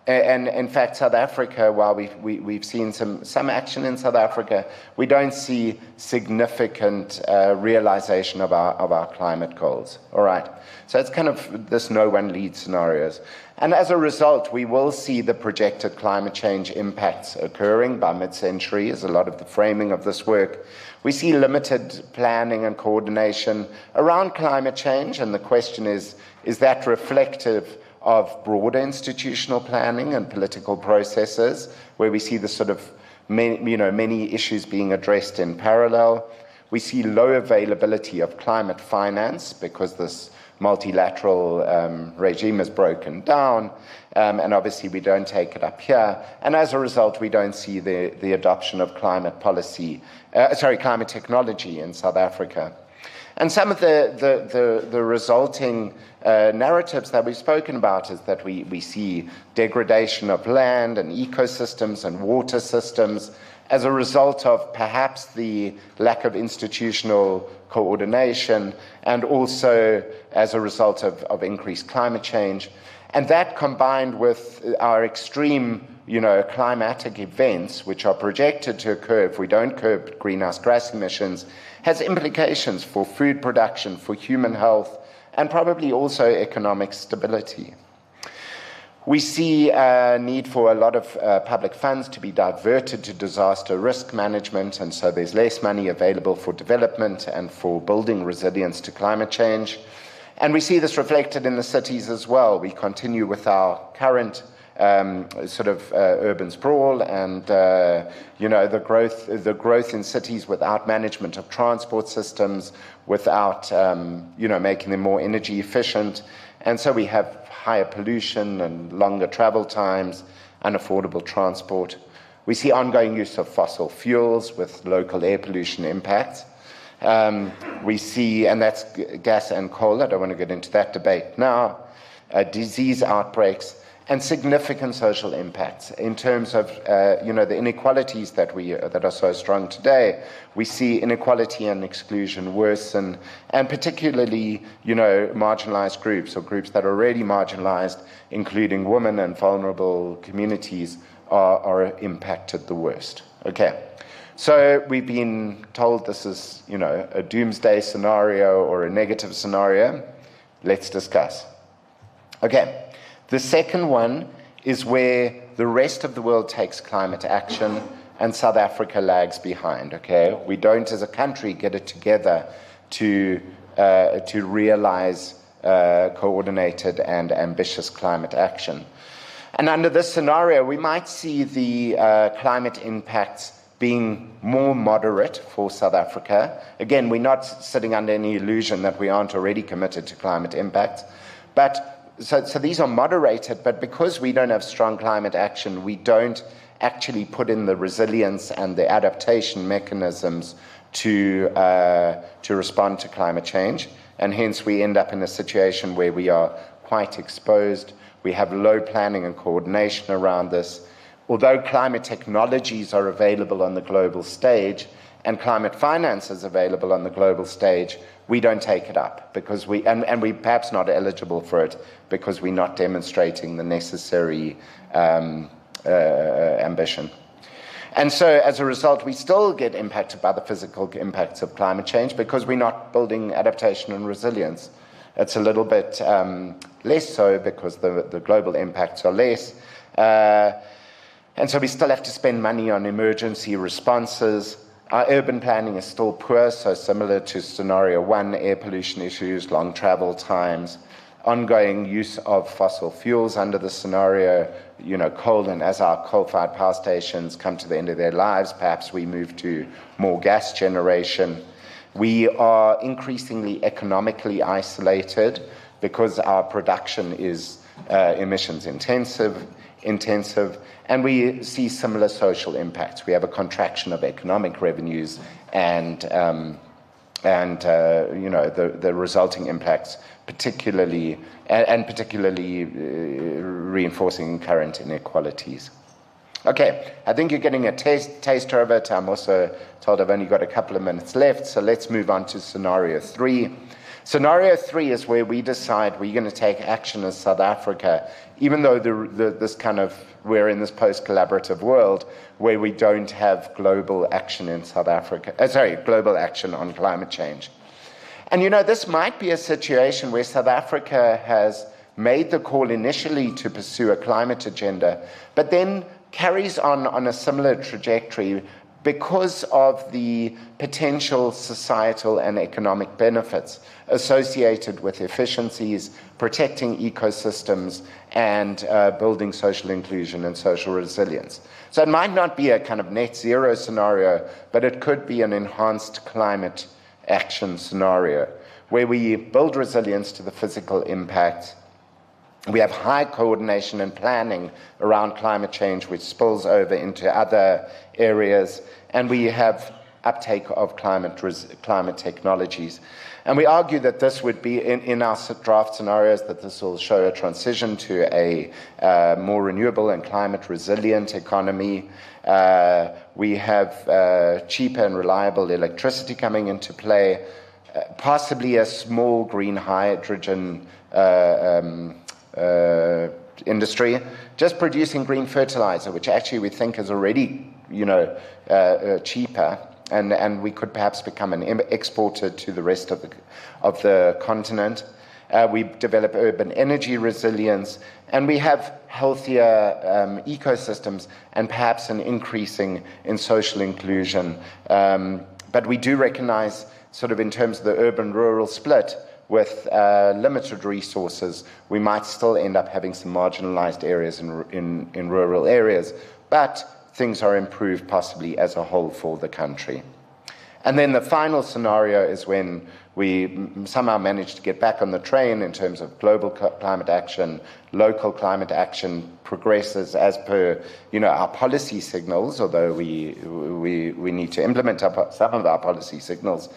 in fact, South Africa, while we've seen some action in South Africa, we don't see significant realization of our climate goals. All right. So it's kind of this no one leads scenarios. And as a result, we will see the projected climate change impacts occurring by mid-century, as a lot of the framing of this work. We see limited planning and coordination around climate change, and the question is that reflective of broader institutional planning and political processes, where we see the sort of many issues being addressed in parallel. We see low availability of climate finance because this multilateral regime is broken down, and obviously we don't take it up here. And as a result, we don't see the adoption of climate technology in South Africa. And some of the resulting narratives that we've spoken about is that we see degradation of land and ecosystems and water systems as a result of perhaps the lack of institutional coordination, and also as a result of increased climate change. And that, combined with our extreme climatic events, which are projected to occur if we don't curb greenhouse gas emissions, has implications for food production, for human health, and probably also economic stability. We see a need for a lot of public funds to be diverted to disaster risk management, and so there's less money available for development and for building resilience to climate change. And we see this reflected in the cities as well. We continue with our current urban sprawl and the growth in cities without management of transport systems, without making them more energy efficient, and so we have higher pollution and longer travel times, unaffordable transport. We see ongoing use of fossil fuels with local air pollution impacts. We see, and that's gas and coal, I don't want to get into that debate now, disease outbreaks, and significant social impacts in terms of the inequalities that are so strong today. We see inequality and exclusion worsen, and particularly marginalized groups, or groups that are already marginalized, including women and vulnerable communities, are impacted the worst. Okay, so we've been told this is a doomsday scenario or a negative scenario. Let's discuss. Okay. The second one is where the rest of the world takes climate action and South Africa lags behind, okay? We don't, as a country, get it together to realize coordinated and ambitious climate action. And under this scenario, we might see the climate impacts being more moderate for South Africa. Again, we're not sitting under any illusion that we aren't already committed to climate impacts. But so these are moderated, but because we don't have strong climate action, we don't actually put in the resilience and the adaptation mechanisms to respond to climate change. And hence we end up in a situation where we are quite exposed. We have low planning and coordination around this. Although climate technologies are available on the global stage and climate finance is available on the global stage, we don't take it up because we're perhaps not eligible for it because we're not demonstrating the necessary ambition. And so as a result, we still get impacted by the physical impacts of climate change because we're not building adaptation and resilience. It's a little bit less so because the global impacts are less. And so we still have to spend money on emergency responses. Our urban planning is still poor, so similar to scenario 1, air pollution issues, long travel times, ongoing use of fossil fuels under the scenario, coal, and as our coal-fired power stations come to the end of their lives, perhaps we move to more gas generation. We are increasingly economically isolated because our production is emissions intensive, and we see similar social impacts. We have a contraction of economic revenues and the resulting impacts, particularly reinforcing current inequalities. Okay, I think you're getting a taster of it. I'm also told I've only got a couple of minutes left, so let's move on to scenario 3. Scenario 3 is where we decide we're going to take action as South Africa, even though we're in this post-collaborative world where we don't have global action in South Africa. Global action on climate change. And this might be a situation where South Africa has made the call initially to pursue a climate agenda, but then carries on a similar trajectory because of the potential societal and economic benefits associated with efficiencies, protecting ecosystems, and building social inclusion and social resilience. So it might not be a kind of net zero scenario, but it could be an enhanced climate action scenario where we build resilience to the physical impact. We have high coordination and planning around climate change, which spills over into other areas, and we have uptake of climate technologies. And we argue that this would be, in our draft scenarios, that this will show a transition to a more renewable and climate resilient economy. We have cheaper and reliable electricity coming into play, possibly a small green hydrogen industry, just producing green fertilizer, which actually we think is already, cheaper, and we could perhaps become an exporter to the rest of the continent. We develop urban energy resilience, and we have healthier ecosystems and perhaps an increasing in social inclusion. But we do recognize, sort of in terms of the urban-rural split, with limited resources, we might still end up having some marginalized areas in rural areas, but things are improved possibly as a whole for the country. And then the final scenario is when we somehow manage to get back on the train in terms of global climate action, local climate action progresses as per our policy signals, although we need to implement some of our policy signals.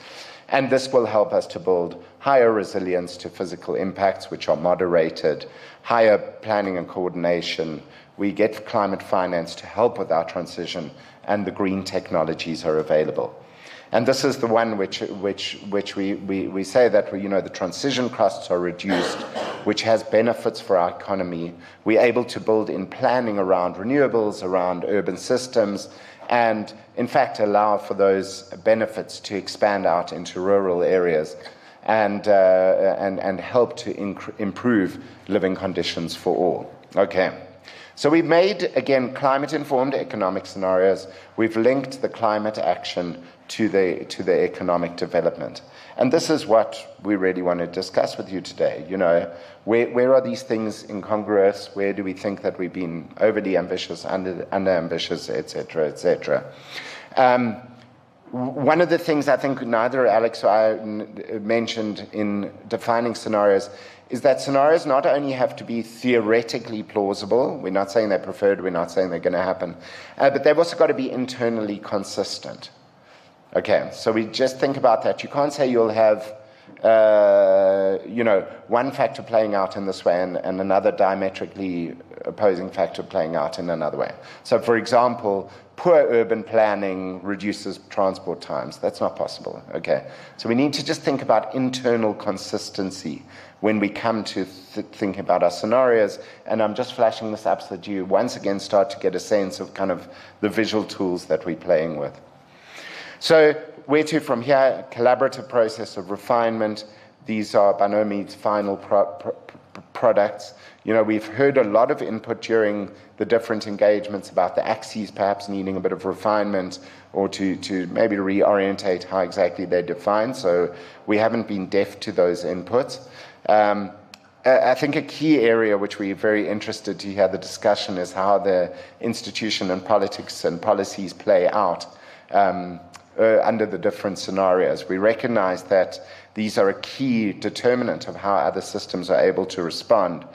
And this will help us to build higher resilience to physical impacts, which are moderated, higher planning and coordination. We get climate finance to help with our transition, and the green technologies are available. And this is the one which we say that the transition costs are reduced, which has benefits for our economy. We're able to build in planning around renewables, around urban systems, and in fact allow for those benefits to expand out into rural areas and help to improve living conditions for all. Okay, So we've made, again, climate-informed economic scenarios. We've linked the climate action to the economic development. And this is what we really want to discuss with you today. You know, where are these things incongruous? Where do we think that we've been overly ambitious, under-ambitious, et cetera, et cetera? One of the things I think neither Alex or I mentioned in defining scenarios is that scenarios not only have to be theoretically plausible, we're not saying they're preferred, we're not saying they're going to happen, but they've also got to be internally consistent. Okay, so we just think about that. You can't say you'll have, one factor playing out in this way and another diametrically opposing factor playing out in another way. So, for example, poor urban planning reduces transport times. That's not possible, okay? So we need to just think about internal consistency when we come to thinking about our scenarios. And I'm just flashing this up so that you once again start to get a sense of kind of the visual tools that we're playing with. So where to from here? Collaborative process of refinement. These are by no means final products. You know, we've heard a lot of input during the different engagements about the axes perhaps needing a bit of refinement or to maybe reorientate how exactly they're defined. So we haven't been deaf to those inputs. I think a key area which we're very interested to hear the discussion is how the institution and politics and policies play out under the different scenarios. We recognize that these are a key determinant of how other systems are able to respond.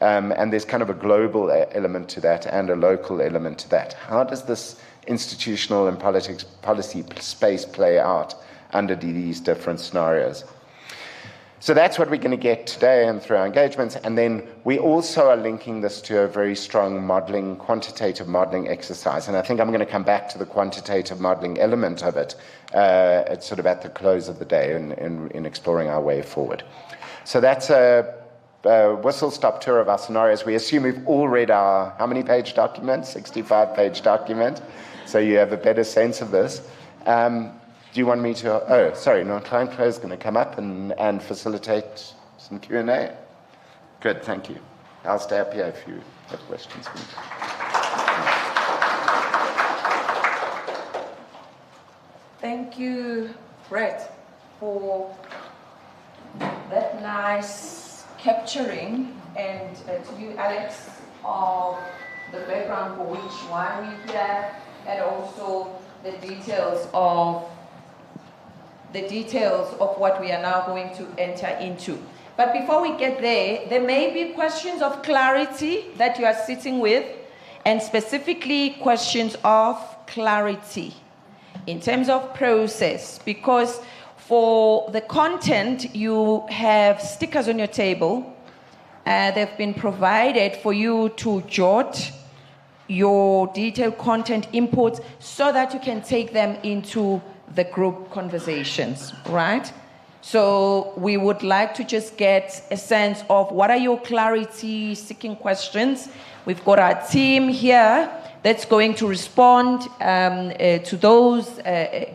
And there's kind of a global element to that and a local element to that. How does this institutional and policy space play out under these different scenarios? So that's what we're going to get today and through our engagements. And then we also are linking this to a very strong modeling, quantitative modeling exercise. And I think I'm going to come back to the quantitative modeling element of it sort of at the close of the day in exploring our way forward. So that's a whistle-stop tour of our scenarios. We assume we've all read our, how many page document? 65-page document. So you have a better sense of this. Do you want me to, Client Claire is going to come up and facilitate some Q&A? Good, thank you. I'll stay up here if you have questions for me. Thank you, Brett, for that nice capturing, and to you, Alex, of the background for why we're here, and also the details of what we are now going to enter into. But before we get there, there may be questions of clarity that you are sitting with, and specifically questions of clarity in terms of process, because for the content, you have stickers on your table. They've been provided for you to jot your detailed content inputs so that you can take them into the group conversations, right? So we would like to just get a sense of what are your clarity-seeking questions. We've got our team here that's going to respond to those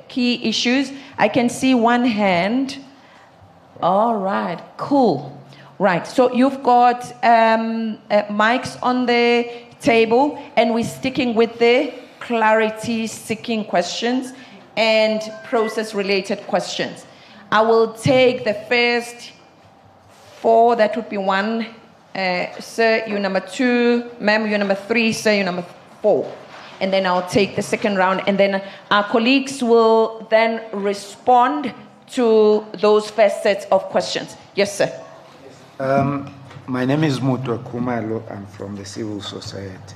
key issues. I can see one hand. All right, cool. Right, so you've got mics on the table, and we're sticking with the clarity-seeking questions and process-related questions. I will take the first four. That would be one. Sir, you're number 2. Ma'am, you're number 3. Sir, you're number 4. And then I'll take the second round. And then our colleagues will then respond to those first sets of questions. Yes, sir. My name is Mutwa Kumalo. I'm from the Civil Society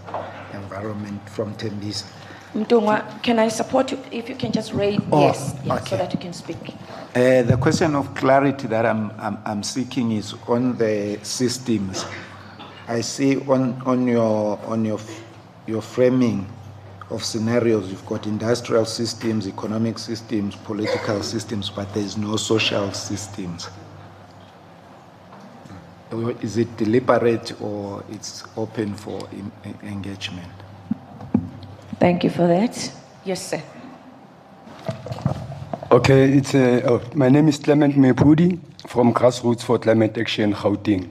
Environment from Tembisa. Mtungwa, can I support you if you can just raise yes, okay, so that you can speak? The question of clarity that I'm seeking is on the systems. I see on your framing of scenarios, you've got industrial systems, economic systems, political systems, but there's no social systems. Is it deliberate or it's open for engagement? Thank you for that. Yes, sir. Okay, my name is Clement Mepudi from Grassroots for Climate Action, Gauteng.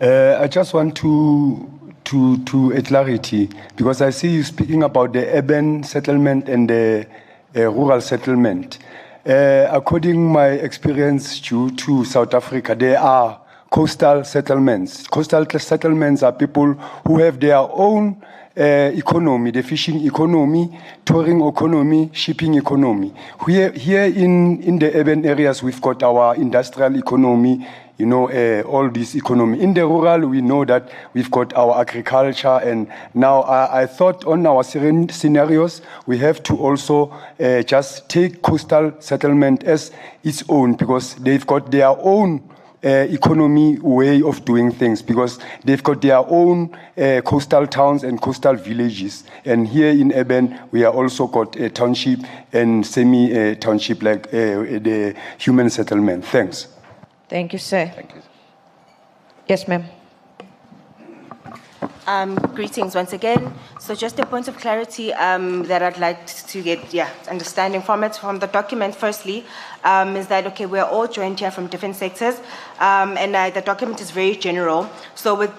I just want to to a clarity, because I see you speaking about the urban settlement and the rural settlement. According my experience to South Africa, there are coastal settlements. Coastal settlements are people who have their own economy, the fishing economy, touring economy, shipping economy. Here in the urban areas, we've got our industrial economy, all this economy. In the rural, we know that we've got our agriculture, and now I thought on our scenarios, we have to also just take coastal settlement as its own, because they've got their own economy way of doing things, because they've got their own coastal towns and coastal villages. And here in urban, we are also got a township and semi-township, like the human settlement. Thanks. Thank you, sir. Thank you. Yes, ma'am. Greetings once again. So just a point of clarity that I'd like to get understanding from it, from the document firstly, is that, okay, we're all joined here from different sectors, and the document is very general. So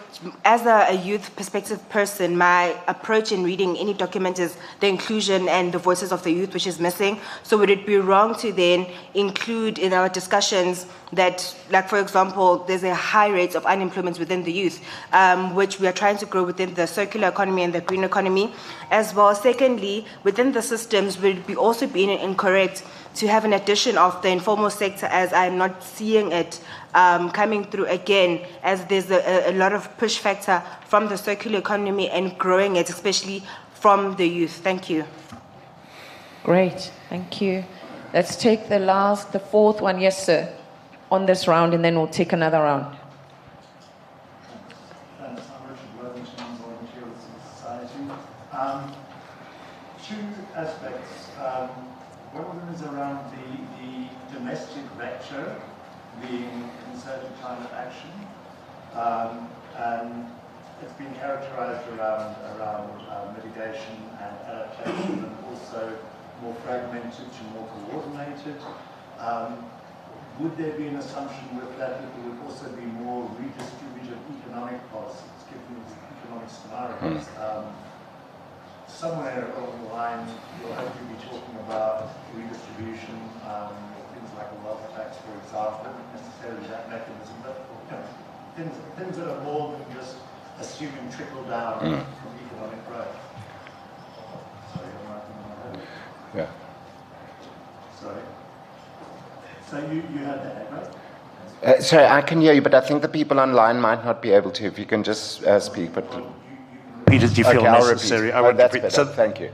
as a youth perspective person, my approach in reading any document is the inclusion and the voices of the youth, which is missing. So would it be wrong to then include in our discussions that, like, for example, there's a high rate of unemployment within the youth, which we are trying to grow within the circular economy and the green economy as well. Secondly, within the systems, would it be also being incorrect to have an addition of the informal sector, as I'm not seeing it coming through again, as there's a lot of push factor from the circular economy and growing it, especially from the youth. Thank you. Great, thank you. Let's take the fourth one. Yes, sir, on this round, and then we'll take another round. Thanks. I'm Richard Worthington, Volunteer Society. Two aspects. One of them is around the domestic vector being concerted climate action, and it's been characterized around mitigation and adaptation, and also more fragmented to more coordinated. Would there be an assumption with that there would also be more redistributive economic policies, given these economic scenarios? Somewhere along the line, you'll hopefully be talking about redistribution, things like a wealth tax, for example, not necessarily that mechanism, but things that are more than just assuming trickle down from economic growth. Sorry, I'm writing on my head. Yeah. Sorry. So you had that, right? Sorry, I can hear you, but I think the people online might not be able to. If you can just speak, but. Peter, do you feel necessary? I that's better. Thank you.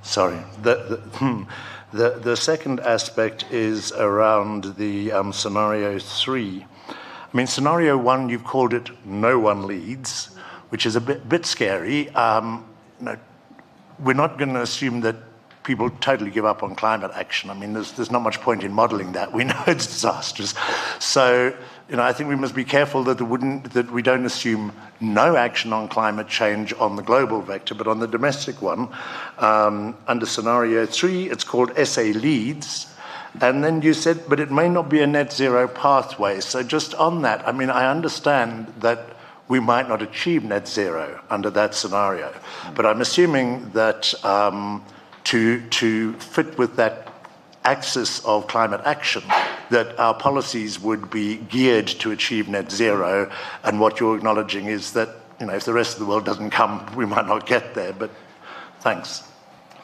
Sorry. The second aspect is around the scenario 3. I mean, scenario 1, you've called it "no one leads," which is a bit scary. We're not going to assume that people totally give up on climate action. I mean, there's not much point in modelling that. We know it's disastrous. So, I think we must be careful that we don't assume no action on climate change on the global vector, but on the domestic one. Under scenario 3, it's called SA leads. And then you said, but it may not be a net zero pathway. So just on that, I mean, I understand that we might not achieve net zero under that scenario. But I'm assuming that to fit with that axis of climate action, that our policies would be geared to achieve net zero, and what you're acknowledging is that, if the rest of the world doesn't come, we might not get there, but thanks.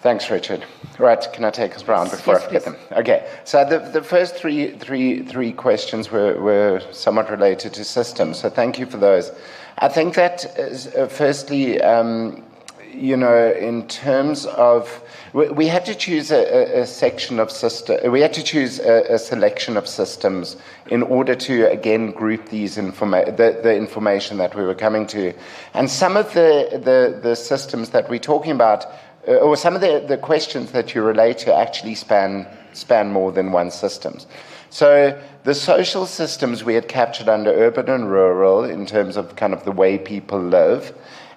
Thanks, Richard. Right, can I take us round before I forget them? Okay, so the first three questions were somewhat related to systems, so thank you for those. I think that, firstly, in terms of, we had to choose a section of system. We had to choose a selection of systems in order to again group these the information that we were coming to, and some of the systems that we're talking about, or some of the questions that you relate to, actually span more than one systems. So the social systems we had captured under urban and rural in terms of kind of the way people live,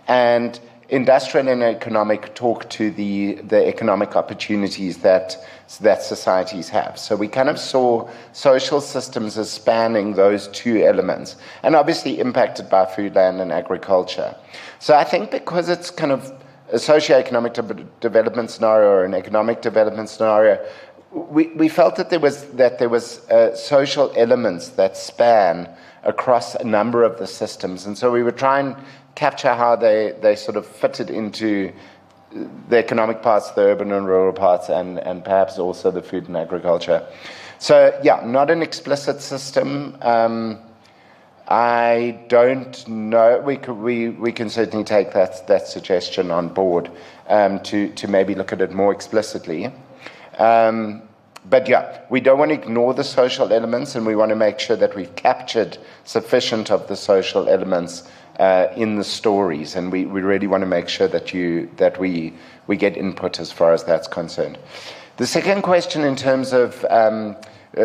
and industrial and economic talk to the economic opportunities that societies have. So we kind of saw social systems as spanning those two elements, and obviously impacted by food, land, and agriculture. So I think because it's kind of a socio-economic development scenario or an economic development scenario, we felt that there was social elements that span across a number of the systems, and so we would try and capture how they sort of fitted into the economic parts, the urban and rural parts, and perhaps also the food and agriculture. So yeah, not an explicit system. I don't know. We can certainly take that suggestion on board to maybe look at it more explicitly. But yeah, we don't want to ignore the social elements, and we want to make sure that we've captured sufficient of the social elements in the stories, and we really want to make sure that we get input as far as that's concerned. The second question in terms of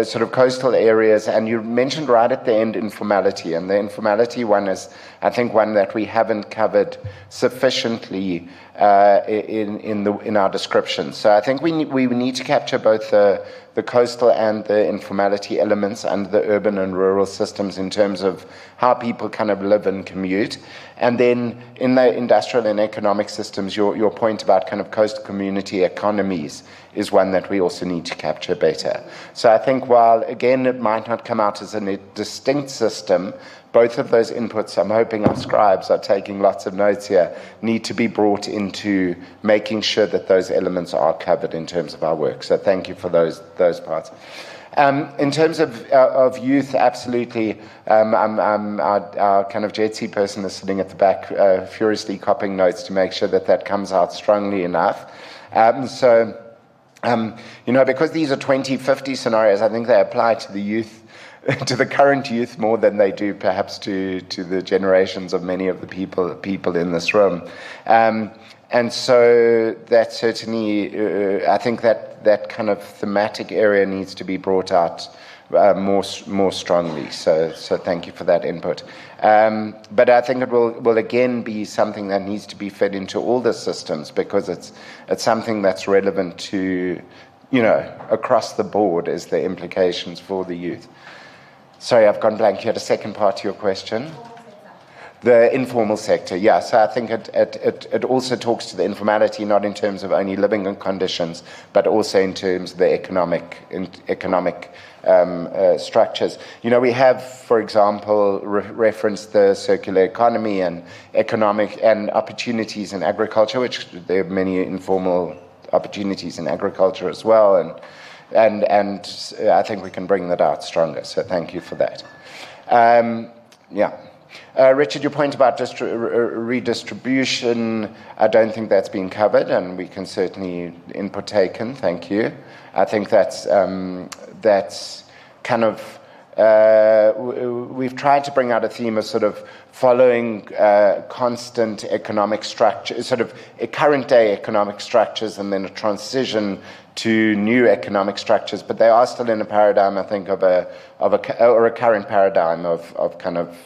sort of coastal areas, and you mentioned right at the end informality, and the informality one is, I think, one that we haven't covered sufficiently in our description. So I think we need to capture both the coastal and the informality elements and the urban and rural systems in terms of how people kind of live and commute. And then in the industrial and economic systems, your point about kind of coastal community economies is one that we also need to capture better. So I think while, again, it might not come out as a distinct system, both of those inputs, I'm hoping our scribes are taking lots of notes here, need to be brought into making sure that those elements are covered in terms of our work. So thank you for those parts. In terms of youth, absolutely. Our kind of JETSI person is sitting at the back, furiously copying notes to make sure that comes out strongly enough. Because these are 2050 scenarios, I think they apply to the youth, to the current youth more than they do perhaps to the generations of many of the people in this room. And so that certainly, I think that kind of thematic area needs to be brought out more strongly. So thank you for that input. But I think it will again be something that needs to be fed into all the systems, because it's something that's relevant to, across the board as the implications for the youth. Sorry, I've gone blank. You had a second part to your question. The informal sector, yeah. So I think it also talks to the informality, not in terms of only living conditions, but also in terms of the economic structures. We have, for example, referenced the circular economy and economic and opportunities in agriculture, which there are many informal opportunities in agriculture as well, and I think we can bring that out stronger. So thank you for that. Richard, your point about redistribution, I don't think that's been covered, and we can certainly input taken. Thank you. I think that's kind of, we've tried to bring out a theme of sort of following constant economic structure, sort of current day economic structures, and then a transition to new economic structures, but they are still in a paradigm, I think, of a current paradigm of kind of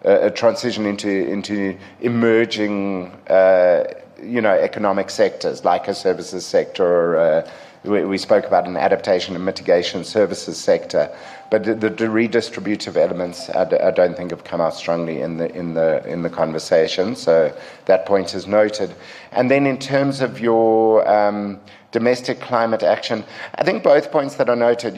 a transition into emerging, economic sectors like a services sector, or we spoke about an adaptation and mitigation services sector, but the redistributive elements I don't think have come out strongly in the conversation. So that point is noted. And then in terms of your domestic climate action, I think both points that are noted.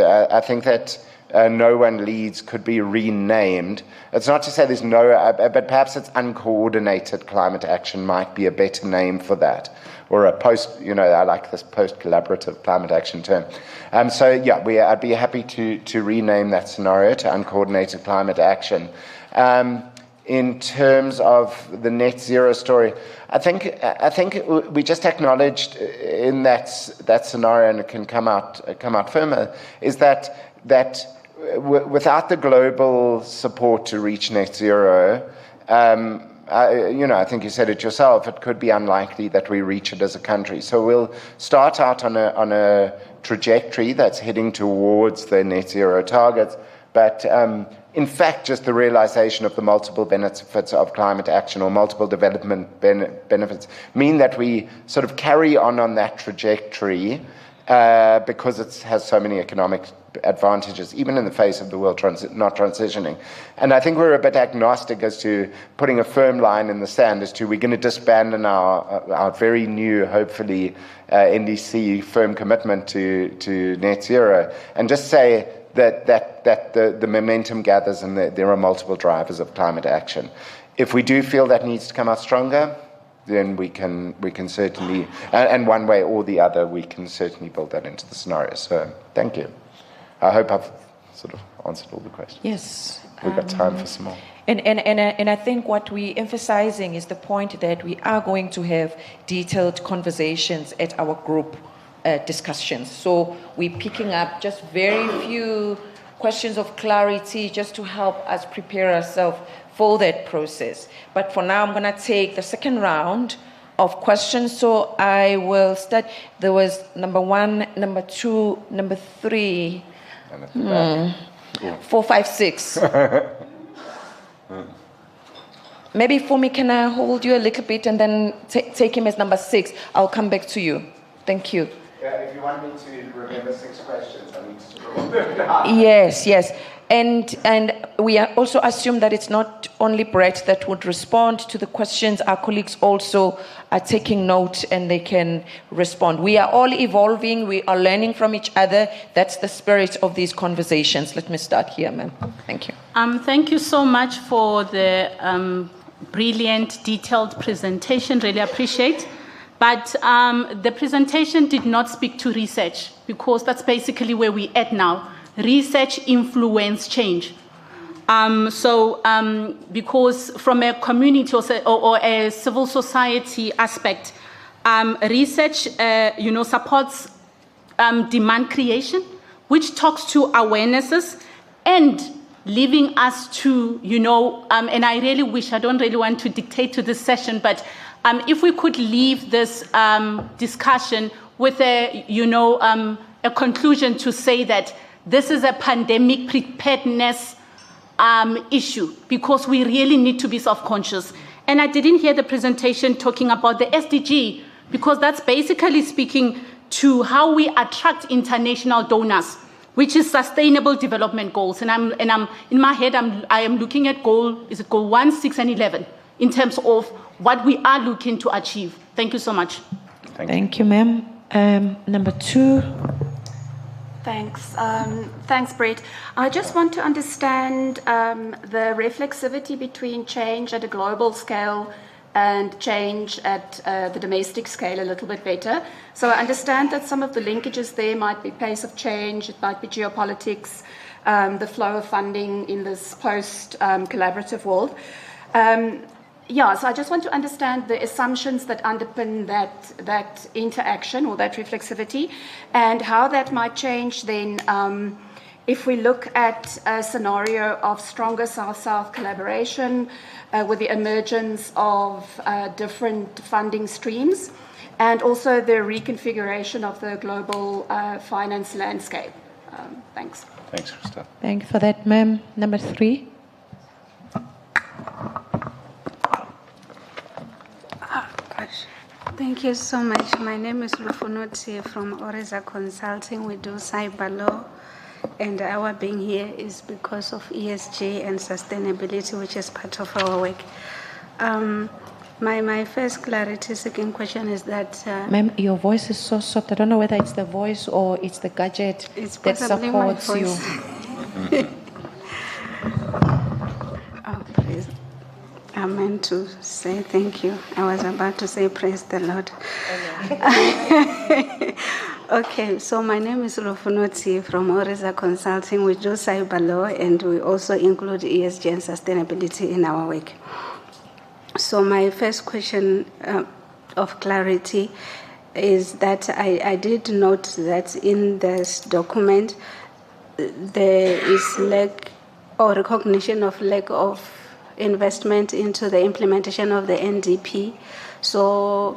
I think that No One Leads could be renamed. It's not to say there's but perhaps it's uncoordinated climate action might be a better name for that, or a I like this post-collaborative climate action term. I'd be happy to rename that scenario to uncoordinated climate action. In terms of the net zero story, I think we just acknowledged in that scenario, and it can come out firmer, is that without the global support to reach net zero, I think you said it yourself, it could be unlikely that we reach it as a country. So we'll start out on a trajectory that's heading towards the net zero targets, but in fact just the realization of the multiple benefits of climate action or multiple development benefits mean that we sort of carry on that trajectory because it has so many economic advantages, even in the face of the world not transitioning. And I think we're a bit agnostic as to putting a firm line in the sand as to we're going to disband our very new, hopefully, NDC firm commitment to net zero, and just say that the momentum gathers and that there are multiple drivers of climate action. If we do feel that needs to come out stronger, then we can certainly, and one way or the other, we can certainly build that into the scenario. So thank you. I hope I've sort of answered all the questions. Yes. We've got time for some more. And I think what we're emphasizing is the point that we are going to have detailed conversations at our group discussions. So we're picking up just very few questions of clarity just to help us prepare ourselves for that process. But for now, I'm going to take the second round of questions. So I will start. There was number 1, number 2, number 3. 4, 5, 6. Maybe for me, can I hold you a little bit and then take him as number 6? I'll come back to you. Thank you. Yeah, if you want me to remember 6 questions, I need to remember them. Yes. And we also assume that it's not only Brett that would respond to the questions. Our colleagues also are taking note and they can respond. We are all evolving. We are learning from each other. That's the spirit of these conversations. Let me start here, ma'am. Thank you. Thank you so much for the brilliant, detailed presentation. Really appreciate. But the presentation did not speak to research because that's basically where we're at now. Research influence change. Because from a community or a civil society aspect, research, supports demand creation, which talks to awarenesses and leaving us to, and I really wish, I don't really want to dictate to this session, but if we could leave this discussion with a conclusion to say that this is a pandemic preparedness issue, because we really need to be self-conscious. And I didn't hear the presentation talking about the SDG, because that's basically speaking to how we attract international donors, which is sustainable development goals. And I'm in my head, I am looking at goal 1, 6, and 11 in terms of what we are looking to achieve. Thank you so much. Thank you, ma'am. Number 2. Thanks. Thanks, Brett. I just want to understand the reflexivity between change at a global scale and change at the domestic scale a little bit better. So I understand that some of the linkages there might be pace of change, it might be geopolitics, the flow of funding in this post-collaborative world. So I just want to understand the assumptions that underpin that interaction or that reflexivity, and how that might change then if we look at a scenario of stronger South-South collaboration with the emergence of different funding streams, and also the reconfiguration of the global finance landscape. Thanks. Thanks, Christa. Thank you for that, ma'am. Number 3. Thank you so much. My name is Lufunoti from Oreza Consulting. We do cyber law, and our being here is because of ESG and sustainability, which is part of our work. My first clarity-seeking question is that... Ma'am, your voice is so soft. I don't know whether it's the voice or it's the gadget that supports you. Oh, please. I meant to say thank you. I was about to say praise the Lord. Okay, so my name is Rofunoti from Oreza Consulting. We do cyber law, and we also include ESG and sustainability in our work. So my first question of clarity is that I did note that in this document there is lack or recognition of lack of investment into the implementation of the NDP. So,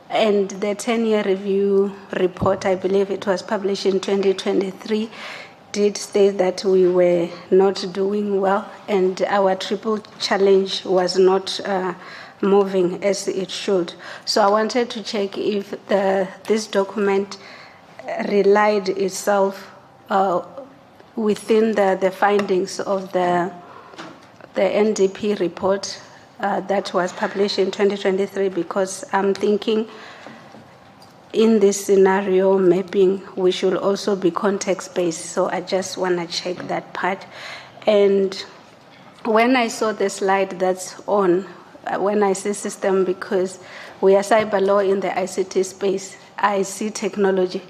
and the 10-year review report, I believe it was published in 2023, did state that we were not doing well and our triple challenge was not moving as it should. So I wanted to check if this document relied itself within the findings of the NDP report that was published in 2023, because I'm thinking in this scenario mapping, we should also be context-based. So I just want to check that part. And when I saw the slide that's on, when I say system, because we are cyber law in the ICT space, I see technology.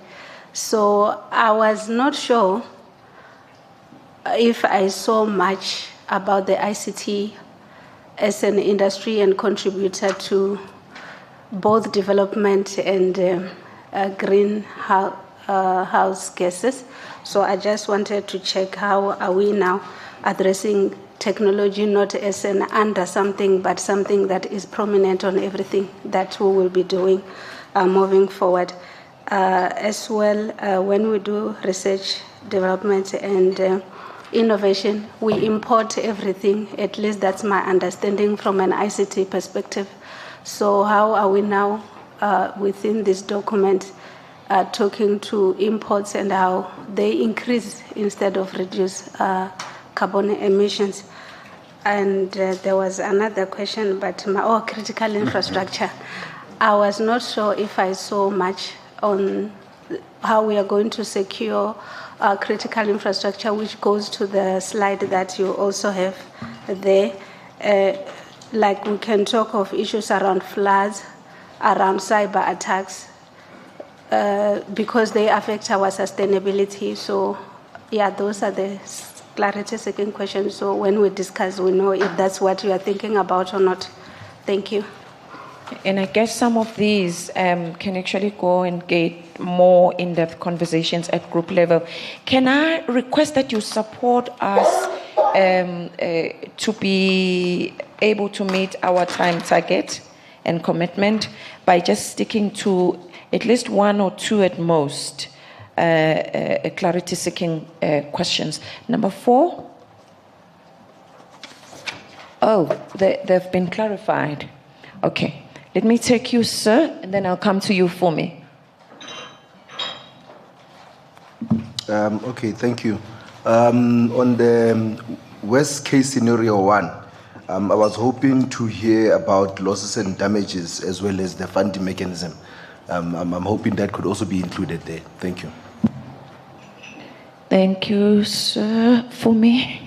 So I was not sure if I saw much about the ICT as an industry and contributor to both development and greenhouse gases. So I just wanted to check how are we now addressing technology not as an under something, but something that is prominent on everything that we will be doing moving forward. As well, when we do research, development, and innovation, we import everything. At least that's my understanding from an ICT perspective. So how are we now within this document talking to imports and how they increase instead of reduce carbon emissions? And there was another question, but critical infrastructure. I was not sure if I saw much on how we are going to secure critical infrastructure, which goes to the slide that you also have there. Like we can talk of issues around floods, around cyber attacks, because they affect our sustainability. So, yeah, those are the clarity-seeking questions. So when we discuss, we know if that's what you are thinking about or not. Thank you. And I guess some of these can actually go and get more in-depth conversations at group level. Can I request that you support us to be able to meet our time target and commitment by just sticking to at least one or two at most clarity-seeking questions? Number 4. Oh, they've been clarified. Okay. Let me take you, sir, and then I'll come to you for me. Okay, thank you. On the worst case scenario 1, I was hoping to hear about losses and damages as well as the funding mechanism. I'm hoping that could also be included there. Thank you. Thank you, sir, for me.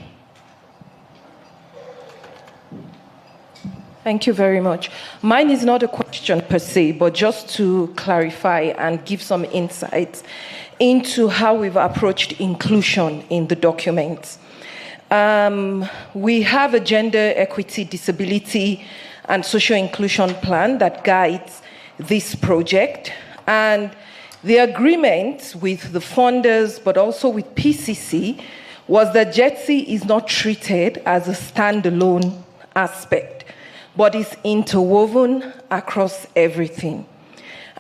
Thank you very much. Mine is not a question per se, but just to clarify and give some insights into how we've approached inclusion in the document. We have a gender equity, disability, and social inclusion plan that guides this project. And the agreement with the funders, but also with PCC, was that JETSI is not treated as a standalone aspect, but is interwoven across everything.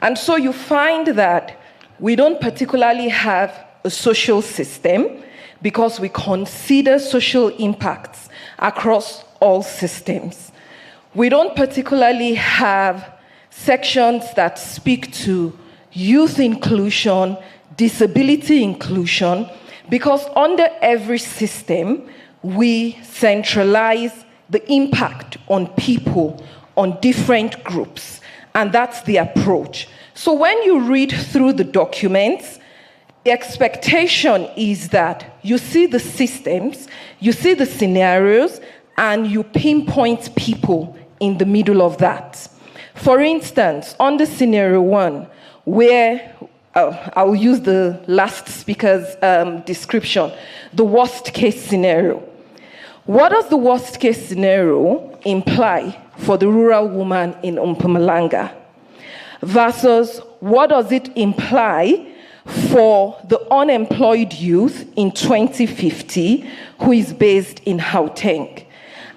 And so you find that we don't particularly have a social system because we consider social impacts across all systems. We don't particularly have sections that speak to youth inclusion, disability inclusion, because under every system, we centralize the impact on people, on different groups, and that's the approach. So when you read through the documents, the expectation is that you see the systems, you see the scenarios, and you pinpoint people in the middle of that. For instance, on the scenario 1, where I'll use the last speaker's description, the worst case scenario. What does the worst case scenario imply for the rural woman in Mpumalanga? Versus what does it imply for the unemployed youth in 2050 who is based in Gauteng?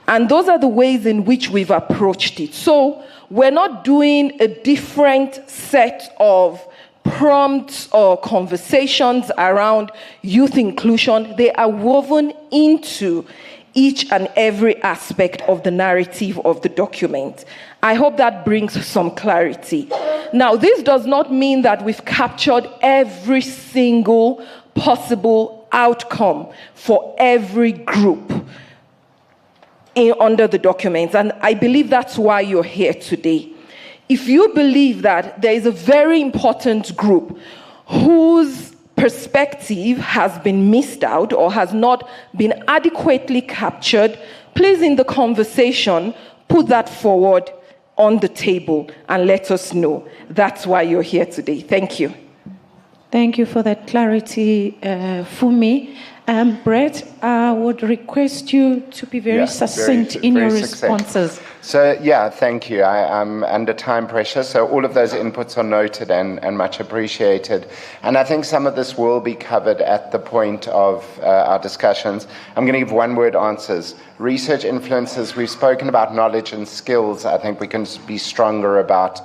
And those are the ways in which we've approached it. So we're not doing a different set of prompts or conversations around youth inclusion, they are woven into each and every aspect of the narrative of the document. I hope that brings some clarity. Now, this does not mean that we've captured every single possible outcome for every group under the documents, and I believe that's why you're here today. If you believe that there is a very important group whose perspective has been missed out or has not been adequately captured, please, in the conversation, put that forward on the table and let us know. That's why you're here today. Thank you. Thank you for that clarity, Fumi. Brett, I would request you to be very succinct in your responses. So, yeah, thank you. I'm under time pressure, so all of those inputs are noted and much appreciated. And I think some of this will be covered at the point of our discussions. I'm going to give one-word answers. Research influences, we've spoken about knowledge and skills. I think we can be stronger about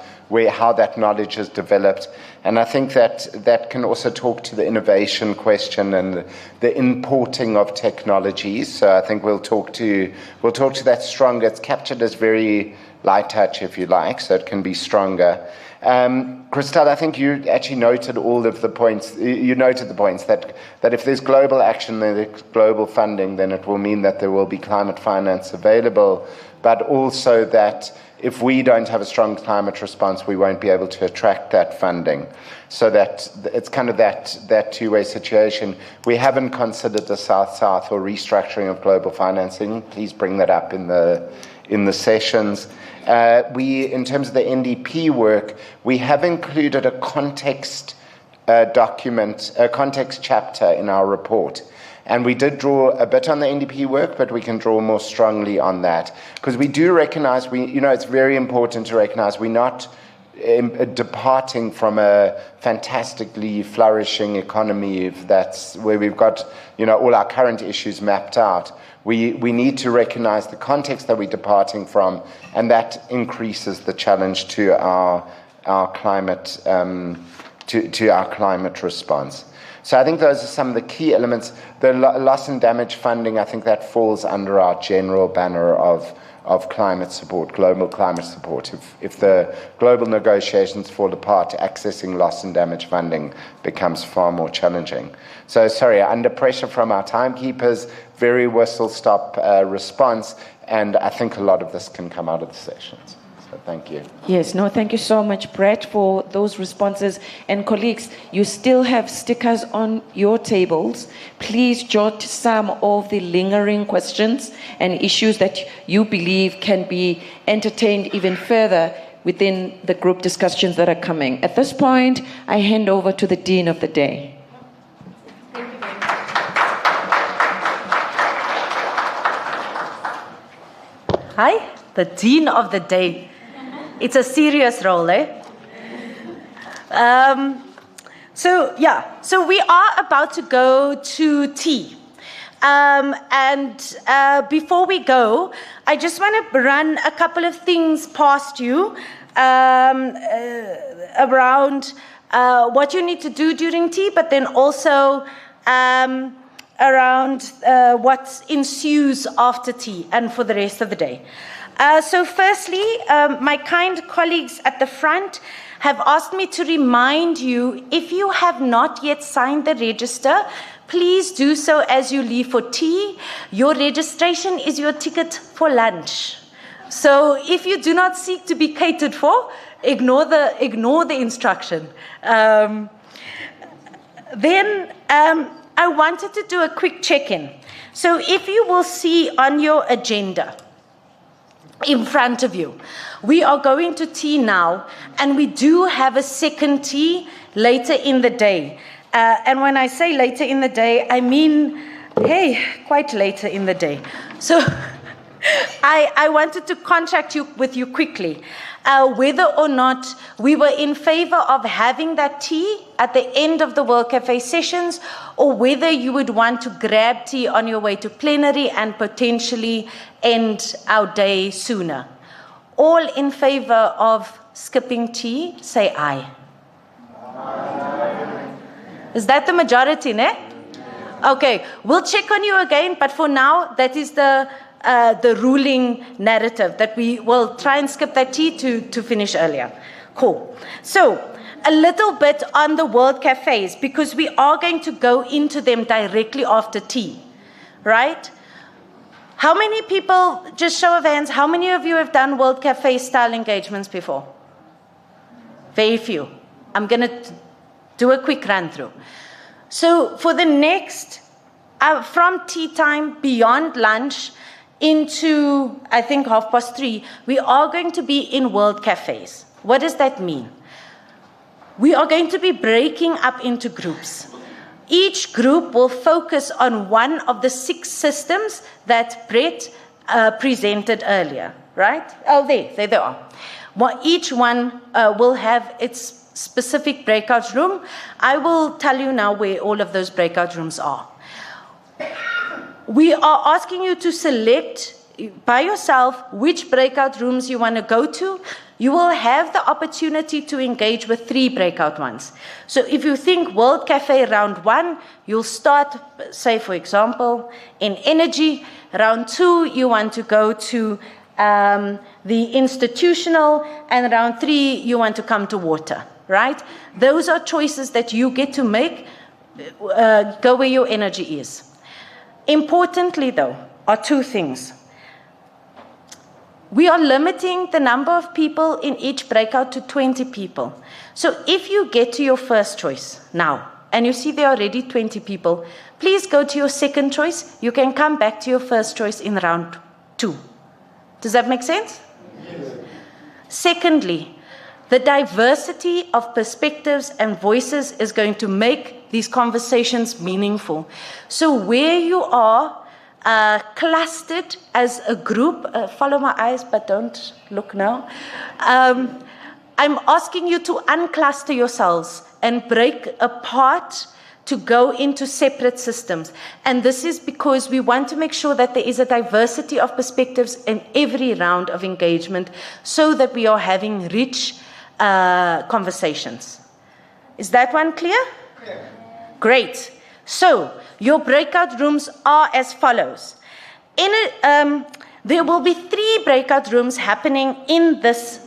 how that knowledge is developed. And I think that can also talk to the innovation question and the importing of technologies. So I think we'll talk to that stronger. It's captured as very light touch, if you like, so it can be stronger. Christelle, I think you actually noted all of the points. You noted the points that if there's global action, there's global funding, then it will mean that there will be climate finance available, but also that if we don't have a strong climate response, we won't be able to attract that funding. So that it's kind of that two-way situation. We haven't considered the South-South or restructuring of global financing. Please bring that up in the sessions. In terms of the NDP work, we have included a context document, a context chapter in our report. And we did draw a bit on the NDP work, but we can draw more strongly on that. Because we do recognize, it's very important to recognize we're not departing from a fantastically flourishing economy that's where we've got, all our current issues mapped out. We need to recognize the context that we're departing from, and that increases the challenge to our climate to our climate response. So I think those are some of the key elements. The loss and damage funding, I think that falls under our general banner of climate support, global climate support. If the global negotiations fall apart, accessing loss and damage funding becomes far more challenging. So sorry, under pressure from our timekeepers, very whistle-stop response, and I think a lot of this can come out of the sessions. Thank you. Yes, no, thank you so much, Brett, for those responses. And colleagues, you still have stickers on your tables. Please jot some of the lingering questions and issues that you believe can be entertained even further within the group discussions that are coming. At this point, I hand over to the Dean of the Day. Hi, the Dean of the Day. It's a serious role, eh? So we are about to go to tea. Before we go, I just want to run a couple of things past you around what you need to do during tea, but then also around what ensues after tea and for the rest of the day. So firstly, my kind colleagues at the front have asked me to remind you, if you have not yet signed the register, please do so as you leave for tea. Your registration is your ticket for lunch. So if you do not seek to be catered for, ignore the instruction. Then I wanted to do a quick check-in. So if you will see on your agenda, in front of you, we are going to tea now, and we do have a second tea later in the day. And when I say later in the day, I mean, quite later in the day. So I wanted to contact with you quickly, whether or not we were in favor of having that tea at the end of the World Cafe sessions, or whether you would want to grab tea on your way to plenary and potentially end our day sooner. All in favor of skipping tea, say aye. Is that the majority, ne? Okay, we'll check on you again, but for now, that is the ruling narrative, that we will try and skip that tea to finish earlier. Cool. So, a little bit on the World Cafes, because we are going to go into them directly after tea, right? How many people, just show of hands, how many of you have done World Cafe style engagements before? Very few. I'm going to do a quick run through. So for the next, from tea time, beyond lunch, into, I think, 3:30, we are going to be in World Cafes. What does that mean? We are going to be breaking up into groups. Each group will focus on one of the 6 systems that Brett presented earlier, right? Oh, there they are. Well, each one will have its specific breakout room. I will tell you now where all of those breakout rooms are. We are asking you to select by yourself which breakout rooms you want to go to. You will have the opportunity to engage with 3 breakout ones. So if you think World Cafe round 1, you'll start, say for example, in energy. Round 2, you want to go to the institutional, and round 3, you want to come to water, right? Those are choices that you get to make, go where your energy is. Importantly, though, are 2 things. We are limiting the number of people in each breakout to 20 people. So if you get to your first choice now, and you see there are already 20 people, please go to your second choice. You can come back to your first choice in round 2. Does that make sense? Yes. Secondly, the diversity of perspectives and voices is going to make these conversations meaningful. So where you are clustered as a group, follow my eyes, but don't look now. I'm asking you to uncluster yourselves and break apart to go into separate systems. And this is because we want to make sure that there is a diversity of perspectives in every round of engagement so that we are having rich conversations. Is that one clear? Yeah. Great. So, your breakout rooms are as follows. There will be 3 breakout rooms happening in this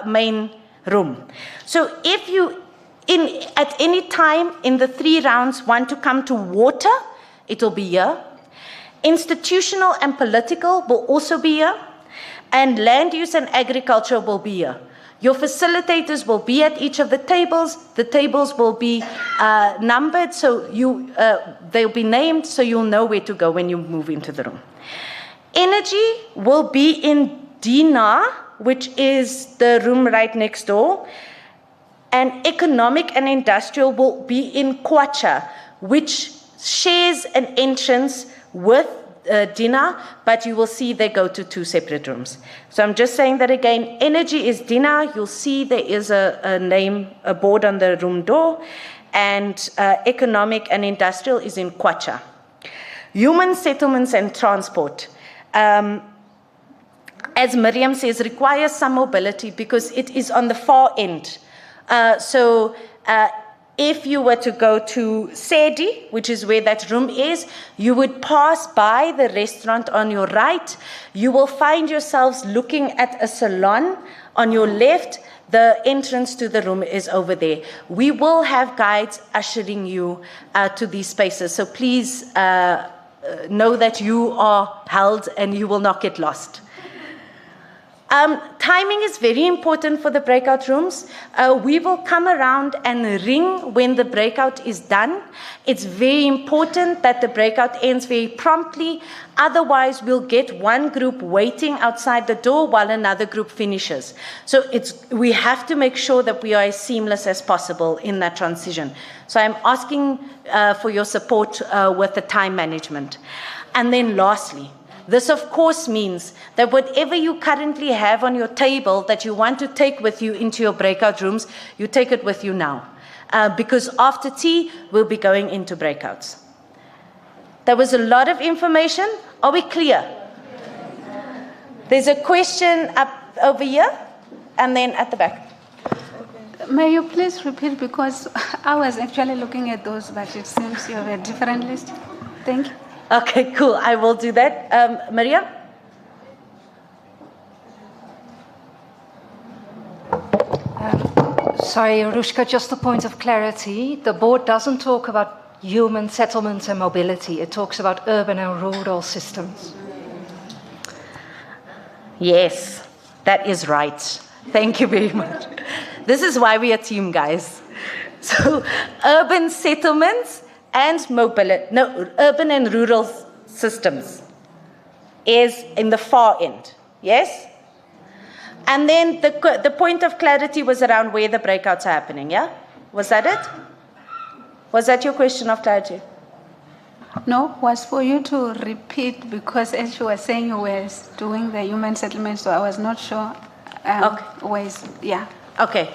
main room. So if you, at any time in the 3 rounds, want to come to water, it will be here. Institutional and political will also be here. And land use and agriculture will be here. Your facilitators will be at each of the tables. The tables will be numbered, so they'll be named, so you'll know where to go when you move into the room. Energy will be in Dina, which is the room right next door. And economic and industrial will be in Kwacha, which shares an entrance with Dina, but you will see they go to 2 separate rooms. So I'm just saying that again. Energy is Dina. You'll see there is a name, a board on the room door, and economic and industrial is in Kwacha. Human settlements and transport, as Miriam says, requires some mobility because it is on the far end. If you were to go to Sedi, which is where that room is, you would pass by the restaurant on your right. You will find yourselves looking at a salon on your left. The entrance to the room is over there. We will have guides ushering you to these spaces. So please know that you are held and you will not get lost. Timing is very important for the breakout rooms. We will come around and ring when the breakout is done. It's very important that the breakout ends very promptly. Otherwise, we'll get one group waiting outside the door while another group finishes. So we have to make sure that we are as seamless as possible in that transition. So I'm asking for your support with the time management. And then lastly, this, of course, means that whatever you currently have on your table that you want to take with you into your breakout rooms, you take it with you now. Because after tea, we'll be going into breakouts. There was a lot of information. Are we clear? There's a question up over here, and then at the back. May you please repeat, because I was actually looking at those, but it seems you have a different list. Thank you. Okay, cool. I will do that. Maria? Sorry, Rushka, just a point of clarity. The board doesn't talk about human settlements and mobility. It talks about urban and rural systems. Yes, that is right. Thank you very much. This is why we are a team, guys. So, urban settlements and urban and rural systems is in the far end. Yes? And then the point of clarity was around where the breakouts are happening, yeah? Was that it? Was that your question of clarity? No, was for you to repeat, because as you were saying, you were doing the human settlement, so I was not sure. Yeah. Okay.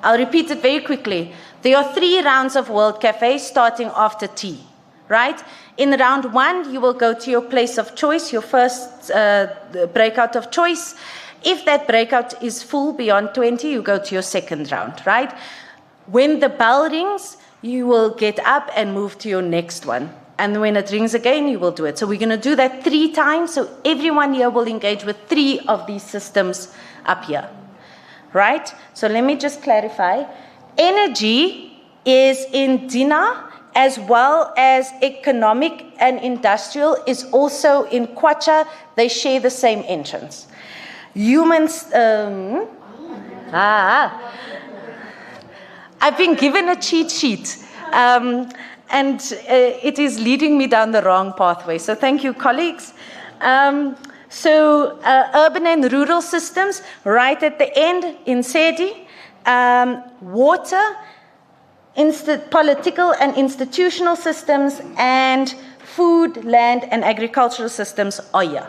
I'll repeat it very quickly. There are 3 rounds of World Cafe starting after tea, right? In round 1, you will go to your place of choice, your first breakout of choice. If that breakout is full beyond 20, you go to your second round, right? When the bell rings, you will get up and move to your next one. And when it rings again, you will do it. So we're going to do that 3 times. So everyone here will engage with 3 of these systems up here, right? So let me just clarify. Energy is in Dina, as well as economic and industrial is also in Kwacha. They share the same entrance. Humans, I've been given a cheat sheet, and it is leading me down the wrong pathway. So thank you, colleagues. Urban and rural systems, right at the end in SEDI, water, political and institutional systems, and food, land, and agricultural systems are here.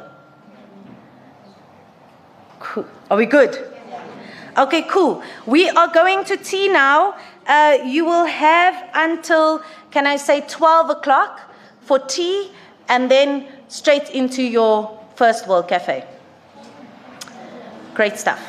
Cool. Are we good? Okay, cool. We are going to tea now. You will have until, can I say, 12 o'clock for tea, and then straight into your first World Cafe. Great stuff.